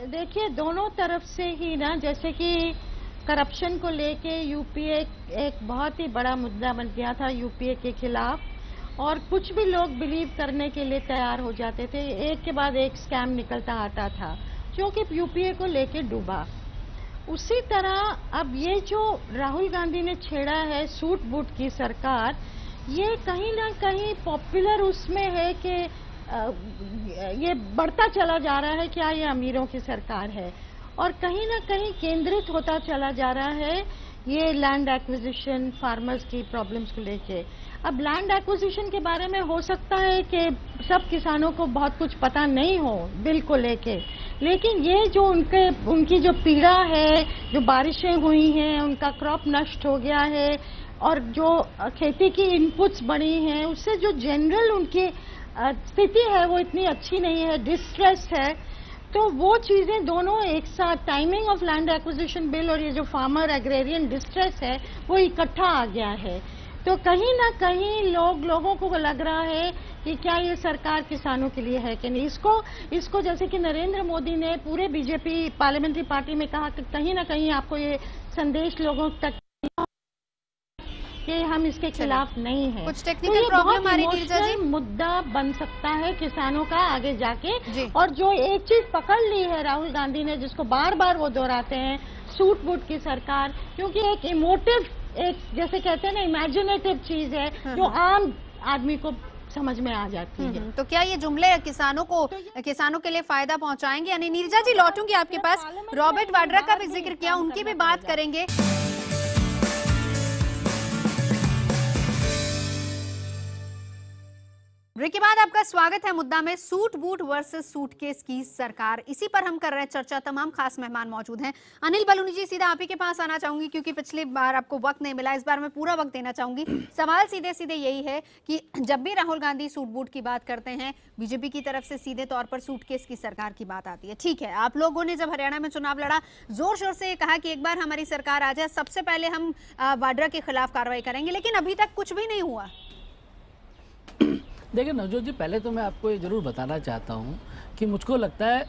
देखिए दोनों तरफ से ही ना, जैसे कि करप्शन को लेके यूपीए एक बहुत ही बड़ा मुद्दा बन गया था यूपीए के खिलाफ, और कुछ भी लोग बिलीव करने के लिए तैयार हो जाते थे, एक के बाद एक स्कैम निकलता आता था जो कि यूपीए को लेके डूबा। उसी तरह अब ये जो राहुल गांधी ने छेड़ा है सूट बूट की सरकार, ये कहीं ना कहीं पॉपुलर उसमें है कि ये बढ़ता चला जा रहा है क्या ये अमीरों की सरकार है, और कहीं ना कहीं केंद्रित होता चला जा रहा है ये लैंड एक्विजिशन, फार्मर्स की प्रॉब्लम्स को लेके। अब लैंड एक्विजिशन के बारे में हो सकता है कि सब किसानों को बहुत कुछ पता नहीं हो बिल को लेके, लेकिन ये जो उनकी जो पीड़ा है, जो बारिशें हुई हैं, उनका क्रॉप नष्ट हो गया है और जो खेती की इनपुट्स बढ़ी हैं, उससे जो जनरल उनकी स्थिति है वो इतनी अच्छी नहीं है, डिस्ट्रेस है। तो वो चीजें दोनों एक साथ, timing of land acquisition bill और ये जो फार्मर एग्रेरियन डिस्ट्रेस है वो इकट्ठा आ गया है। तो कहीं ना कहीं लोगों को लग रहा है कि क्या ये सरकार किसानों के लिए है कि नहीं। इसको जैसे कि नरेंद्र मोदी ने पूरे बीजेपी पार्लियामेंट्री पार्टी में कहा कि कहीं ना कहीं आपको ये संदेश लोगों तक कि हम इसके खिलाफ नहीं हैं। कुछ टेक्निकल प्रॉब्लम आ रही है, मुद्दा बन सकता है किसानों का आगे जाके। और जो एक चीज पकड़ ली है राहुल गांधी ने, जिसको बार बार वो दोहराते हैं, सूट बूट की सरकार, क्योंकि एक इमोटिव, एक जैसे कहते हैं ना इमेजिनेटिव चीज है जो आम आदमी को समझ में आ जाती है। तो क्या ये जुमले किसानों के लिए फायदा पहुंचाएंगे? यानी नीरजा जी लौटूंगी आपके पास, रॉबर्ट वाड्रा का भी जिक्र किया, उनकी भी बात करेंगे। ब्रेक के बाद आपका स्वागत है मुद्दा में, सूट बूट वर्सेस सूटकेस की सरकार। इसी पर हम कर रहे हैं चर्चा। तमाम खास मेहमान मौजूद हैं। अनिल बलूनी जी, सीधा आप ही के पास आना चाहूंगी क्योंकि पिछली बार आपको वक्त नहीं मिला, इस बार मैं पूरा वक्त देना चाहूंगी। सवाल सीधे सीधे यही है कि जब भी राहुल गांधी सूट बूट की बात करते हैं, बीजेपी की तरफ से सीधे तौर पर सूटकेस की सरकार की बात आती है। ठीक है, आप लोगों ने जब हरियाणा में चुनाव लड़ा, जोर शोर से कहा कि एक बार हमारी सरकार आ जाए, सबसे पहले हम वाड्रा के खिलाफ कार्रवाई करेंगे, लेकिन अभी तक कुछ भी नहीं हुआ। देखिए नवजोत जी, पहले तो मैं आपको ये जरूर बताना चाहता हूँ कि मुझको लगता है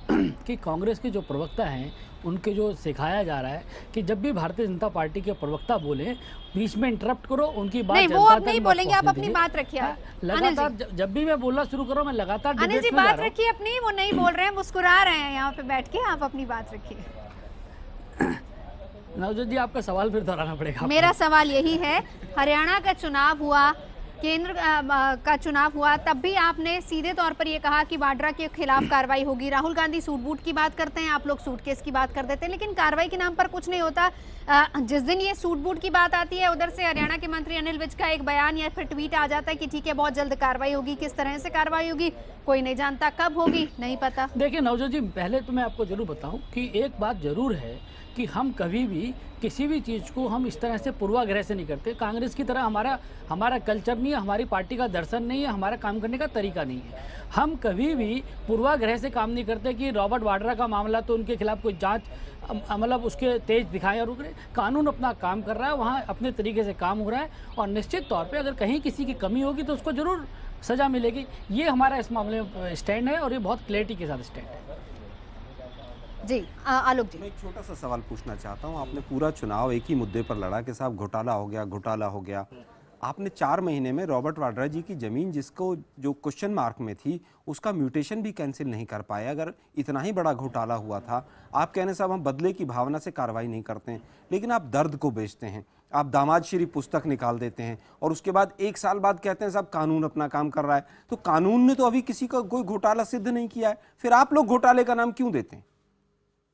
कि कांग्रेस के जो प्रवक्ता हैं उनके जो सिखाया जा रहा है कि जब भी भारतीय जनता पार्टी के प्रवक्ता बोले बीच में इंटरप्ट करो, उनकी बात नहीं, वो अब नहीं बोलेंगे, आप अपनी बात रखिए। लगातार जब भी मैं बोलना शुरू करूँ, मैं लगातार अनिल जी बात रखिए अपनी, वो नहीं बोल रहे हैं, मुस्कुरा रहे हैं यहाँ पे बैठ के, आप अपनी बात रखिए। नवजोत जी, आपका सवाल फिर दोहराना पड़ेगा। मेरा सवाल यही है, हरियाणा का चुनाव हुआ, केंद्र का चुनाव हुआ, तब भी आपने सीधे तौर पर यह कहा कि वाड्रा के खिलाफ कार्रवाई होगी। राहुल गांधी सूट बूट की बात करते हैं, आप लोग सूटकेस की बात कर देते हैं, लेकिन कार्रवाई के नाम पर कुछ नहीं होता। जिस दिन ये सूट बूट की बात आती है, उधर से हरियाणा के मंत्री अनिल विज का एक बयान या फिर ट्वीट आ जाता है कि ठीक है बहुत जल्द कार्रवाई होगी। किस तरह से कार्रवाई होगी कोई नहीं जानता, कब होगी नहीं पता। देखिए नवजोत जी, पहले तो मैं आपको जरूर बताऊं कि एक बात जरूर है कि हम कभी भी किसी भी चीज़ को हम इस तरह से पूर्वाग्रह से नहीं करते। कांग्रेस की तरह हमारा कल्चर नहीं है, हमारी पार्टी का दर्शन नहीं है, हमारा काम करने का तरीका नहीं है। हम कभी भी पूर्वाग्रह से काम नहीं करते कि रॉबर्ट वाड्रा का मामला तो उनके खिलाफ कोई जांच मतलब उसके तेज दिखाएं और रुके। कानून अपना काम कर रहा है, वहाँ अपने तरीके से काम हो रहा है, और निश्चित तौर पर अगर कहीं किसी की कमी होगी तो उसको जरूर सजा मिलेगी। ये हमारा इस मामले में स्टैंड है और ये बहुत क्लैरिटी के साथ स्टैंड है। जी आलोक जी, मैं एक छोटा सा सवाल पूछना चाहता हूं। आपने पूरा चुनाव एक ही मुद्दे पर लड़ा कि साहब घोटाला हो गया, घोटाला हो गया। आपने 4 महीने में रॉबर्ट वाड्रा जी की जमीन, जिसको जो क्वेश्चन मार्क में थी, उसका म्यूटेशन भी कैंसिल नहीं कर पाए। अगर इतना ही बड़ा घोटाला हुआ था, आप कहने साहब हम बदले की भावना से कार्रवाई नहीं करते हैं, लेकिन आप दर्द को बेचते हैं। आप दामाद श्री पुस्तक निकाल देते हैं और उसके बाद 1 साल बाद कहते हैं साहब कानून अपना काम कर रहा है। तो कानून ने तो अभी किसी का कोई घोटाला सिद्ध नहीं किया है, फिर आप लोग घोटाले का नाम क्यों देते हैं?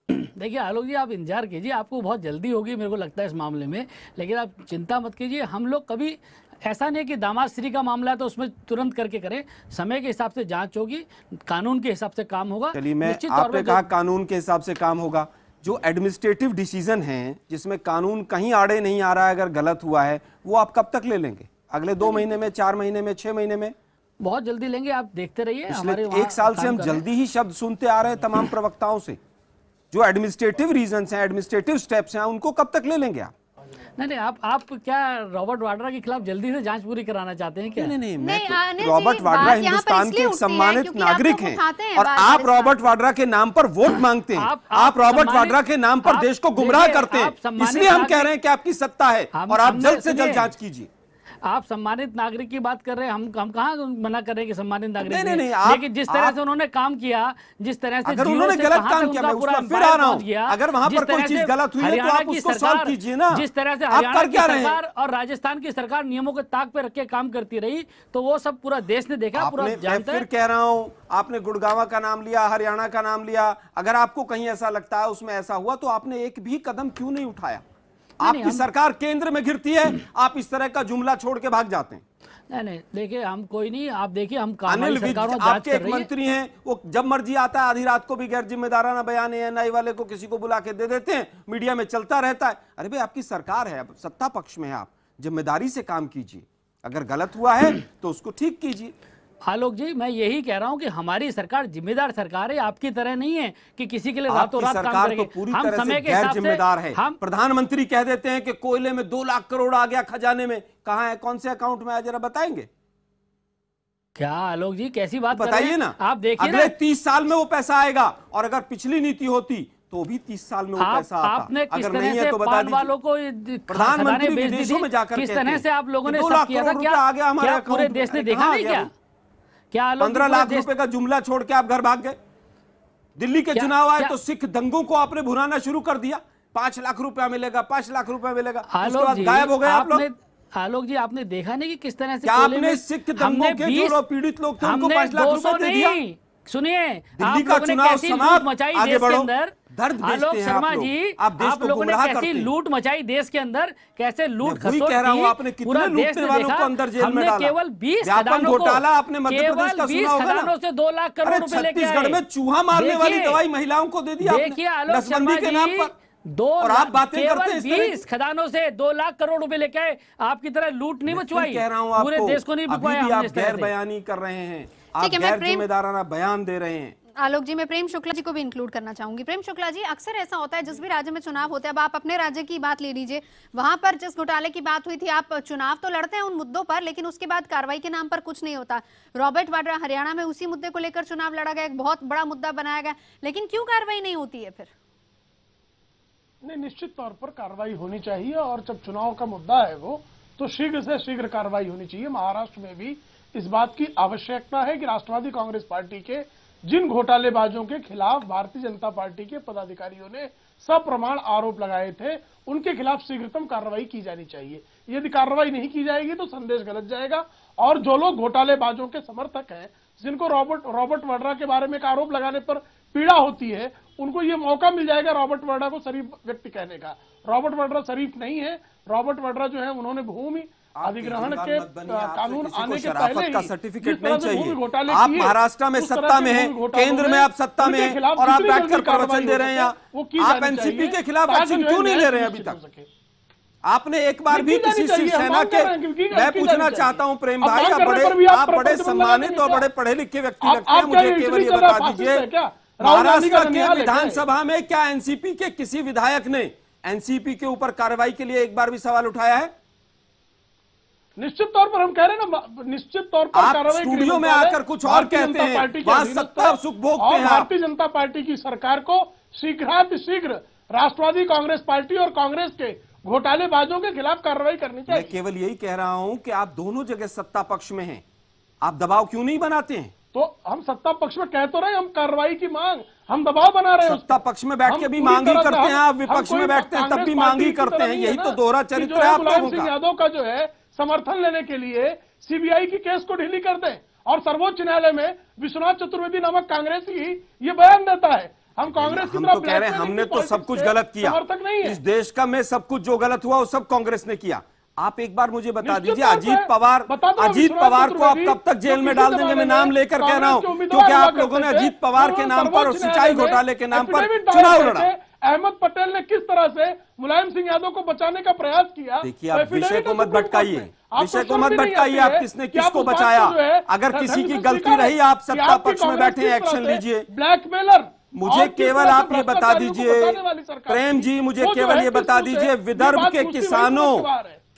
देखिए आलोक जी, आप इंतजार कीजिए, आपको बहुत जल्दी होगी मेरे को लगता है इस मामले में, लेकिन आप चिंता मत कीजिए। हम लोग कभी ऐसा नहीं कि दामाद श्री का मामला है तो उसमें तुरंत करके करें, समय के हिसाब से जांच होगी, कानून के हिसाब से काम होगा। चलिए, मैं आपने कहा कानून के हिसाब से काम होगा। जो एडमिनिस्ट्रेटिव डिसीजन है जिसमें कानून कहीं आड़े नहीं आ रहा है, अगर गलत हुआ है, वो आप कब तक ले लेंगे? अगले 2 महीने में, 4 महीने में, 6 महीने में? बहुत जल्दी लेंगे, आप देखते रहिए। हमारे 1 साल से हम जल्दी ही शब्द सुनते आ रहे हैं तमाम प्रवक्ताओं से। जो एडमिनिस्ट्रेटिव रीजंस हैं, एडमिनिस्ट्रेटिव स्टेप्स हैं, उनको कब तक ले लेंगे आप? नहीं, आप क्या रॉबर्ट वाड्रा के खिलाफ जल्दी से जांच पूरी कराना चाहते हैं क्या? नहीं, रॉबर्ट वाड्रा हिंदुस्तान के एक सम्मानित नागरिक हैं और आप रॉबर्ट वाड्रा के नाम पर वोट मांगते हैं, आप रॉबर्ट वाड्रा के नाम पर देश को गुमराह करते हैं, इसलिए हम कह रहे हैं कि आपकी सत्ता है और आप जल्द से जल्द जांच कीजिए। आप सम्मानित नागरिक की बात कर रहे हैं, हम कहाँ मना कर रहे हैं कि सम्मानित नागरिक नहीं, लेकिन जिस तरह से उन्होंने काम किया, जिस तरह से अगर उन्होंने गलत काम किया, मैं उसमें फिर आ रहा हूं, अगर वहां पर कोई चीज गलत हुई है तो आप उसको सॉल्व कीजिए ना। जिस तरह से हरियाणा की सरकार और राजस्थान की सरकार नियमों को ताक पे रख के काम करती रही, तो वो सब पूरा देश ने देखा, पूरा जानता है। फिर कह रहा हूं, आपने गुड़गांव का नाम लिया, हरियाणा का नाम लिया, अगर आपको कहीं ऐसा लगता है उसमें ऐसा हुआ तो आपने एक भी कदम क्यों नहीं उठाया? आपकी सरकार केंद्र में घिरती है, आप इस तरह का जुमला छोड़ के भाग जाते हैं। नहीं, देखिए हम कोई नहीं, आप देखिए हम अनिल विज आपके एक मंत्री हैं, वो जब मर्जी आता है, आधी रात को भी गैर जिम्मेदाराना बयान एएनआई वाले को किसी को बुला के दे देते हैं, मीडिया में चलता रहता है। अरे भाई, आपकी सरकार है, सत्ता पक्ष में है, आप जिम्मेदारी से काम कीजिए, अगर गलत हुआ है तो उसको ठीक कीजिए। आलोक जी, मैं यही कह रहा हूं कि हमारी सरकार जिम्मेदार सरकार है, आपकी तरह नहीं है कि किसी के लिए रातों रात काम करेगी। तो पूरी तरह से गैर जिम्मेदार है। हम प्रधानमंत्री कह देते हैं कि कोयले में 2 लाख करोड़ आ गया खजाने में, कहां है, कौन से अकाउंट में है, जरा बताएंगे क्या? आलोक जी कैसी बात बताइए ना, आप देखिए अगले 30 साल में वो पैसा आएगा, और अगर पिछली नीति होती तो भी 30 साल में वो पैसा आता। आपने किस तरह से पान वालों को प्रधानमंत्री विदेशों में जाकर किस तरह से आप लोगों ने सब किया था? क्या पूरे देश ने देखा नहीं? क्या 15 लाख रुपए का जुमला छोड़ के आप घर भाग गए? दिल्ली के चुनाव आए तो सिख दंगों को आपने भुनाना शुरू कर दिया, 5 लाख रुपया मिलेगा, 5 लाख रुपया मिलेगा, उसके बाद गायब हो गए आप लोग। आलोक जी, आपने देखा नहीं कि किस तरह से आपने सिख दंगों के जो पीड़ित लोग थे उनको 5 लाख रुपए दे दिया? सुनिए, दिल्ली का चुनाव समाप्त, मचाई आगे देश बढ़ो, के अंदर। दर्द आलोक शर्मा जी, आप लोगों ने कैसी लूट मचाई देश के अंदर, कैसे लूट खसोट की, आपने कितने लूटने वालों को अंदर जेल में डाला? केवल 20 खदानों घोटाला आपने मध्य प्रदेश का सुना होगा ना, से 2 लाख करोड़ रुपए लेके आए। छत्तीसगढ़ में चूहा मारने वाली दवाई महिलाओं को दे दी आपने, देखिए आलोक शर्मा के नाम पर, और आप बातें करते हैं 20 खदानों से 2 लाख करोड़ रुपए लेके आए। आपकी तरह लूट नहीं मचवाई, कह रहा हूं पूरे देश को नहीं बिकवाया। आप गैर बयानी कर रहे हैं, आप गैर जिम्मेदाराना बयान दे रहे हैं। आलोक जी, मैं प्रेम शुक्ला जी को भी इंक्लूड करना चाहूंगी। प्रेम शुक्ला जी, अक्सर ऐसा होता है जिस भी राज्य में चुनाव होते हैं, अब आप अपने राज्य की बात ले लीजिए, वहां पर जिस घोटाले की बात हुई थी, आप चुनाव तो लड़ते हैं उन मुद्दों पर, लेकिन उसके बाद कार्रवाई के नाम पर कुछ नहीं होता। रॉबर्ट वाड्रा हरियाणा में उसी मुद्दे को लेकर चुनाव लड़ा गया, एक बहुत बड़ा मुद्दा बनाया गया, लेकिन क्यों कार्रवाई नहीं होती है फिर? नहीं, निश्चित तौर पर कार्रवाई होनी चाहिए, और जब चुनाव का मुद्दा है वो, तो शीघ्र से शीघ्र कार्रवाई होनी चाहिए। महाराष्ट्र में भी इस बात की आवश्यकता है कि राष्ट्रवादी कांग्रेस पार्टी के जिन घोटालेबाजों के खिलाफ भारतीय जनता पार्टी के पदाधिकारियों ने सप्रमाण आरोप लगाए थे, उनके खिलाफ शीघ्रतम कार्रवाई की जानी चाहिए। यदि कार्रवाई नहीं की जाएगी तो संदेश गलत जाएगा, और जो लोग घोटालेबाजों के समर्थक हैं, जिनको रॉबर्ट वाड्रा के बारे में एक आरोप लगाने पर पीड़ा होती है, उनको ये मौका मिल जाएगा रॉबर्ट वाड्रा को शरीफ व्यक्ति कहने का। रॉबर्ट वाड्रा शरीफ नहीं है। रॉबर्ट वाड्रा जो है, उन्होंने भूमि अधिग्रहण के कानून आने के पहले ही का सर्टिफिकेट नहीं चाहिए। आप महाराष्ट्र में सत्ता में हैं, केंद्र में आप सत्ता में हैं, और आप बैठकर प्रवचन दे रहे हैं। आप एनसीपी के खिलाफ एक्शन क्यों नहीं ले रहे हैं अभी तक? आपने एक बार भी किसी शिवसेना के, मैं पूछना चाहता हूं प्रेम भाई, आप बड़े सम्मानित और बड़े पढ़े लिखे व्यक्ति लगते हैं, मुझे केवल ये बता दीजिए, महाराष्ट्र के विधानसभा में क्या एनसीपी के किसी विधायक ने एनसीपी के ऊपर कार्रवाई के लिए एक बार भी सवाल उठाया है? निश्चित तौर पर हम कह रहे हैं ना, निश्चित तौर पर कार्रवाई स्टूडियो में आकर कुछ और कहते हैं, वहां सत्ता सुख भोगते हैं। भारतीय जनता पार्टी की सरकार को शीघ्र राष्ट्रवादी कांग्रेस पार्टी और कांग्रेस के घोटालेबाजों के खिलाफ कार्रवाई करनी चाहिए। मैं केवल यही कह रहा हूं कि आप दोनों जगह सत्ता पक्ष में हैं, आप दबाव क्यों नहीं बनाते हैं? तो हम सत्ता पक्ष में कह तो रहे, हम कार्रवाई की मांग, हम दबाव बना रहे हैं। सत्ता पक्ष में बैठ के भी मांग ही करते हैं, आप विपक्ष में बैठते हैं तब भी मांग ही करते हैं। यही तो दोहरा चरित्र है आप लोगों का। यादव का जो है समर्थन लेने के लिए सीबीआई की केस को ढीली कर दें, और सर्वोच्च न्यायालय में विश्वनाथ चतुर्वेदी नामक कांग्रेसी ये बयान देता है। हम कांग्रेस की तरफ तो कह रहे हैं हमने तो सब कुछ गलत किया, इस देश का में सब कुछ जो गलत हुआ वो सब कांग्रेस ने किया। आप एक बार मुझे बता दीजिए, अजीत पवार को आप कब तक जेल में डाल देंगे? मैं नाम लेकर कह रहा हूं, क्योंकि आप लोगों ने अजीत पवार के नाम पर और सिंचाई घोटाले के नाम पर चुनाव लड़ा। अहमद पटेल ने किस तरह से मुलायम सिंह यादव को बचाने का प्रयास किया। देखिए, आप विषय को मत भटकाइए, विषय को मत भटकाइए। आप किसने किसको बचाया? अगर किसी की गलती रही, आप सत्ता पक्ष में बैठे एक्शन लीजिए। ब्लैकमेलर मुझे केवल आप ये बता दीजिए प्रेम जी, मुझे केवल ये बता दीजिए, विदर्भ के किसानों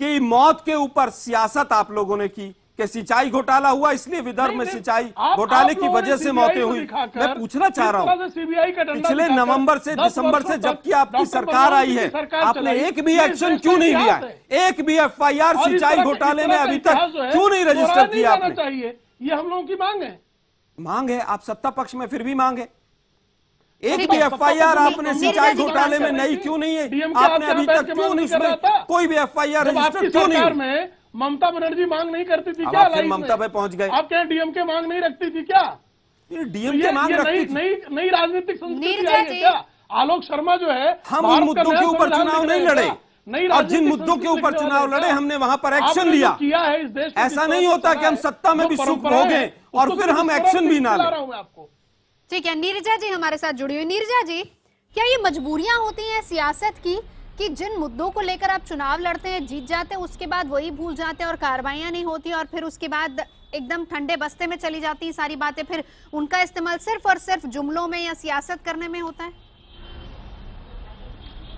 की मौत के ऊपर सियासत आप लोगों ने की कि सिंचाई घोटाला हुआ इसलिए विदर्भ में सिंचाई घोटाले की वजह से मौतें हुई। मैं पूछना चाह रहा हूं, पिछले नवंबर से दिसंबर से जबकि आपकी सरकार आई है, आपने एक भी एक्शन क्यों नहीं लिया है? एक भी एफआईआर सिंचाई घोटाले में अभी तक क्यों नहीं रजिस्टर किया आपने? ये हम लोगों की मांग है, आप सत्ता पक्ष में फिर भी मांग है। एक भी एफआईआर आपने सिंचाई घोटाले में नहीं क्यों नहीं है? आपने अभी तक क्यों नहीं, उसमें कोई भी एफआईआर रजिस्टर क्यों नहीं? ममता बनर्जी मांग नहीं करती थी क्या? ममता पे पहुंच गए। आप क्या डीएमके मांग नहीं रखती थी क्या? डीएमके मांग रखती थी। नई राजनीतिक संस्कृति आई है क्या? आलोक शर्मा जो है, हम उन मुद्दों के ऊपर चुनाव नहीं लड़े, और जिन मुद्दों के ऊपर चुनाव लड़े हमने वहां पर एक्शन लिया। किया है इस देश, ऐसा नहीं होता कि हम सत्ता में भी सुख भोगें और फिर हम एक्शन भी ना लें। ठीक है, नीरजा जी हमारे साथ जुड़ी हुई। नीरजा जी, क्या ये मजबूरियां होती हैं सियासत की कि जिन मुद्दों को लेकर आप चुनाव लड़ते हैं, जीत जाते हैं, उसके बाद वही भूल जाते हैं और कार्रवाइयां नहीं होती और फिर उसके बाद एकदम ठंडे बस्ते में चली जाती हैं सारी बातें, फिर उनका इस्तेमाल सिर्फ और सिर्फ जुमलों में या सियासत करने में होता है?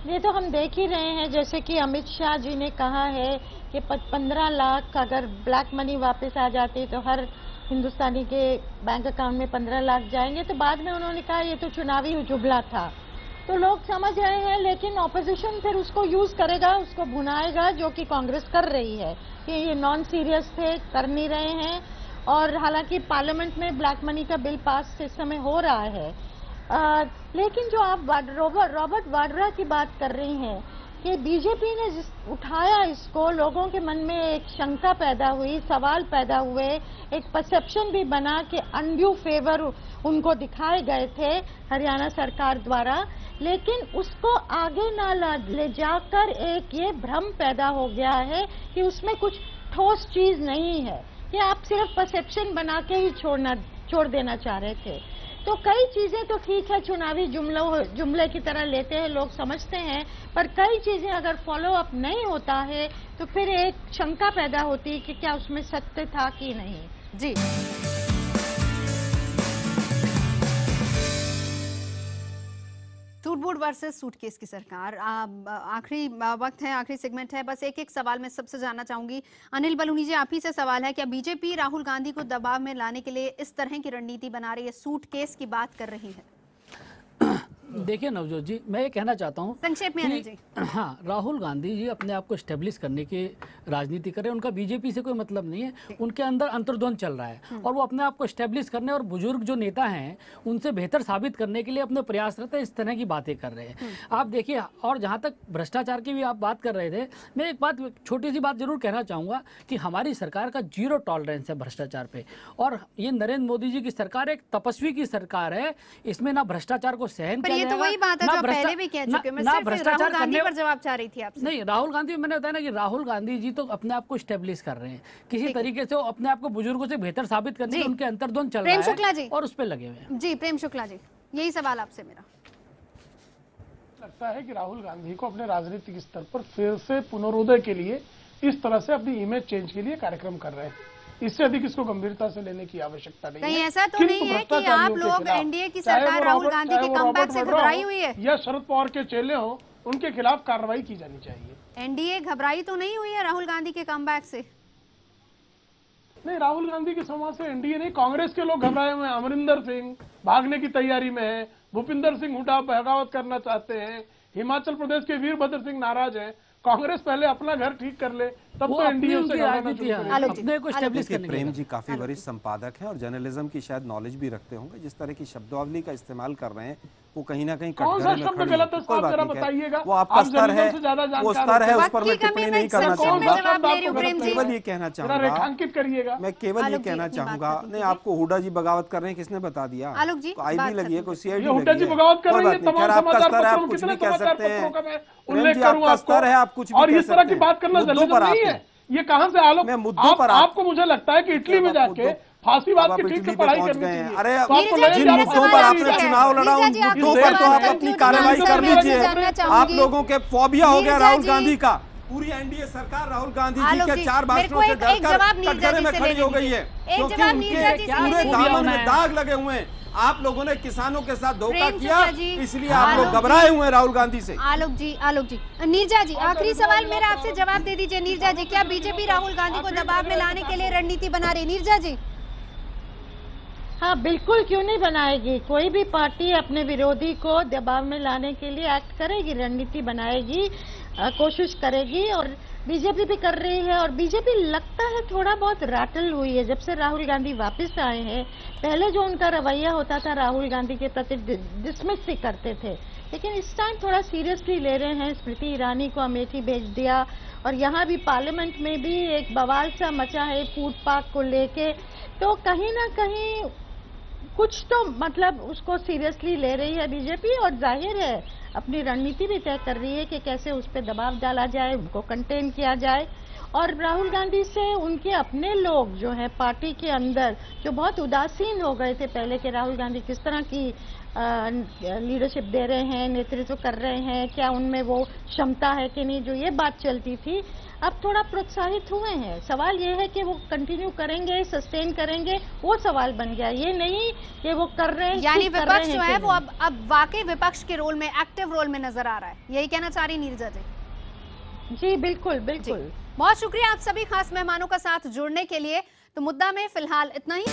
ये तो हम देख ही रहे हैं, जैसे कि अमित शाह जी ने कहा है कि 15 लाख अगर ब्लैक मनी वापस आ जाती तो हर हिंदुस्तानी के बैंक अकाउंट में 15 लाख जाएंगे। तो बाद में उन्होंने कहा ये तो चुनावी जुमला था, तो लोग समझ रहे हैं, लेकिन ऑपोजिशन फिर उसको यूज करेगा, उसको भुनाएगा, जो कि कांग्रेस कर रही है कि ये नॉन सीरियस थे, कर नहीं रहे हैं। और हालांकि पार्लियामेंट में ब्लैक मनी का बिल पास इस समय हो रहा है, लेकिन जो आप रॉबर्ट वाड्रा की बात कर रही हैं कि बीजेपी ने उठाया इसको, लोगों के मन में एक शंका पैदा हुई, सवाल पैदा हुए, एक परसेप्शन भी बना कि अनड्यू फेवर उनको दिखाए गए थे हरियाणा सरकार द्वारा, लेकिन उसको आगे ना ले जाकर एक ये भ्रम पैदा हो गया है कि उसमें कुछ ठोस चीज नहीं है, कि आप सिर्फ परसेप्शन बना के ही छोड़ देना चाह रहे थे। तो कई चीजें तो ठीक है, चुनावी जुमले की तरह लेते हैं, लोग समझते हैं, पर कई चीजें अगर फॉलो अप नहीं होता है तो फिर एक शंका पैदा होती है कि क्या उसमें सत्य था कि नहीं। जी, सूट बूट वर्सेस सूटकेस की सरकार। आखिरी वक्त है, आखिरी सेगमेंट है, बस एक सवाल मैं सबसे जानना चाहूंगी। अनिल बलूनी जी, आप ही से सवाल है, क्या बीजेपी राहुल गांधी को दबाव में लाने के लिए इस तरह की रणनीति बना रही है, सूटकेस की बात कर रही है? देखिए नवजोत जी, मैं ये कहना चाहता हूँ संक्षेप में अनिल जी। हाँ, राहुल गांधी जी अपने आप को स्टेब्लिश करने की राजनीति कर रहे हैं, उनका बीजेपी से कोई मतलब नहीं है, उनके अंदर अंतर्द्वंद चल रहा है और वो अपने आप को स्टेब्लिश करने और बुजुर्ग जो नेता हैं उनसे बेहतर साबित करने के लिए अपने प्रयासरत है, इस तरह की बातें कर रहे हैं। आप देखिए, और जहाँ तक भ्रष्टाचार की भी आप बात कर रहे थे, मैं एक बात, छोटी सी बात जरूर कहना चाहूँगा कि हमारी सरकार का 0 टॉलरेंस है भ्रष्टाचार पे, और ये नरेंद्र मोदी जी की सरकार एक तपस्वी की सरकार है, इसमें ना भ्रष्टाचार को सहन किया तो वही बात है जो पहले भी कह चुके हैं, मैं सिर्फ राहुल गांधी पर जवाब चाह रही थी आपसे। नहीं, राहुल गांधी, मैंने बताया ना कि राहुल गांधी जी तो अपने आप को स्टेब्लिश कर रहे हैं, किसी तरीके से वो अपने आप को बुजुर्गों से बेहतर साबित करने के उनके अंतर्द्वंद चल रहा है और उस पर लगे हुए हैं। जी प्रेम शुक्ला जी, यही सवाल आपसे मेरा। लगता है कि राहुल गांधी को अपने राजनीतिक स्तर पर फिर से पुनरोदय के लिए इस तरह से अपनी इमेज चेंज के लिए कार्यक्रम कर रहे हैं, इससे अधिक इसको गंभीरता से लेने की आवश्यकता नहीं है। कहीं ऐसा तो नहीं है कि आप लोग एनडीए की सरकार राहुल गांधी के कमबैक से घबराई हुई है, या शरद पवार के चेले हो, उनके खिलाफ कार्रवाई की जानी चाहिए। एनडीए घबराई तो नहीं हुई है राहुल गांधी के कमबैक से? नहीं, राहुल गांधी के समाज से एनडीए नहीं, कांग्रेस के लोग घबराए हुए हैं। अमरिंदर सिंह भागने की तैयारी में है, भूपिंदर सिंह हुड्डा बगावत करना चाहते हैं, हिमाचल प्रदेश के वीरभद्र सिंह नाराज हैं। कांग्रेस पहले अपना घर ठीक कर ले, तब तो एनडीए से अपने को एस्टेब्लिश करने। प्रेम जी काफी वरिष्ठ संपादक हैं और जर्नलिज्म की शायद नॉलेज भी रखते होंगे, जिस तरह की शब्दावली का इस्तेमाल कर रहे हैं वो कहीं ना कहीं कटघरे में खड़ी है। कोई बात नहीं, वो आपका स्तर है, वो स्तर है, उस पर मैं टिप्पणी नहीं करना चाहूंगा। केवल ये कहना चाहूंगा, रेखांकित करिएगा, मैं केवल ये कहना चाहूंगा, नहीं आपको हुड्डा जी बगावत कर रहे हैं, किसने बता दिया? आईबी लगी है, कोई सीआईडी लगी है, आपका स्तर है, आप कुछ भी कह सकते हैं, आपका स्तर है, आप कुछ भी और इस तरह की बात करना जरूरी नहीं है। ये कहाँ से आलोक, आपको मुझे लगता है कि इटली में जाके फांसीवाद की ठीक से पढ़ाई करनी चाहिए। अरे जिन मुद्दों पर आपने चुनाव लड़ा उन मुद्दों पर तो आप अपनी कार्रवाई कर लीजिए। आप लोगों के फोबिया हो गया राहुल गांधी का, पूरी एनडीए सरकार राहुल गांधी जी के 4 भाषणों से डरकर कटघरे में खड़ी हो गई है, क्योंकि उनके पूरे दामन में दाग लगे हुए हैं। आप लोगों ने किसानों के साथ धोखा प्रेम किया, चोपड़ा जी, इसलिए आप लोग घबराए हुए हैं राहुल गांधी से। आलोक जी, नीरजा जी, आखिरी सवाल मेरा आपसे जवाब दे दीजिए। नीरजा जी, क्या बीजेपी राहुल गांधी को दबाव में लाने के लिए रणनीति बना रही? नीरजा जी। हाँ बिल्कुल, क्यों नहीं बनाएगी। कोई भी पार्टी अपने विरोधी को दबाव में लाने के लिए एक्ट करेगी, रणनीति बनाएगी, कोशिश करेगी, और बीजेपी भी कर रही है। और बीजेपी लगता है थोड़ा बहुत रैटल हुई है जब से राहुल गांधी वापस आए हैं। पहले जो उनका रवैया होता था राहुल गांधी के प्रति डिसमिस ही करते थे, लेकिन इस टाइम थोड़ा सीरियसली ले रहे हैं। स्मृति ईरानी को अमेठी भेज दिया, और यहाँ भी पार्लियामेंट में भी एक बवाल सा मचा है फूड पार्क को लेके। तो कहीं ना कहीं कुछ तो मतलब उसको सीरियसली ले रही है बीजेपी, और जाहिर है अपनी रणनीति भी तय कर रही है कि कैसे उस पर दबाव डाला जाए, उनको कंटेन किया जाए। और राहुल गांधी से उनके अपने लोग जो हैं पार्टी के अंदर, जो बहुत उदासीन हो गए थे पहले के राहुल गांधी किस तरह की लीडरशिप दे रहे हैं, नेतृत्व कर रहे हैं, क्या उनमें वो क्षमता है कि नहीं, जो ये बात चलती थी, अब थोड़ा प्रोत्साहित हुए हैं। सवाल ये है कि वो कंटिन्यू करेंगे, सस्टेन करेंगे, वो सवाल बन गया, ये नहीं कि वो कर रहे हैं। यानी विपक्ष जो है वो अब वाकई विपक्ष के रोल में, एक्टिव रोल में नजर आ रहा है, यही कहना चाह रही नीरजा जी? जी बिल्कुल बिल्कुल। बहुत शुक्रिया आप सभी खास मेहमानों का साथ जुड़ने के लिए। तो मुद्दा में फिलहाल इतना ही।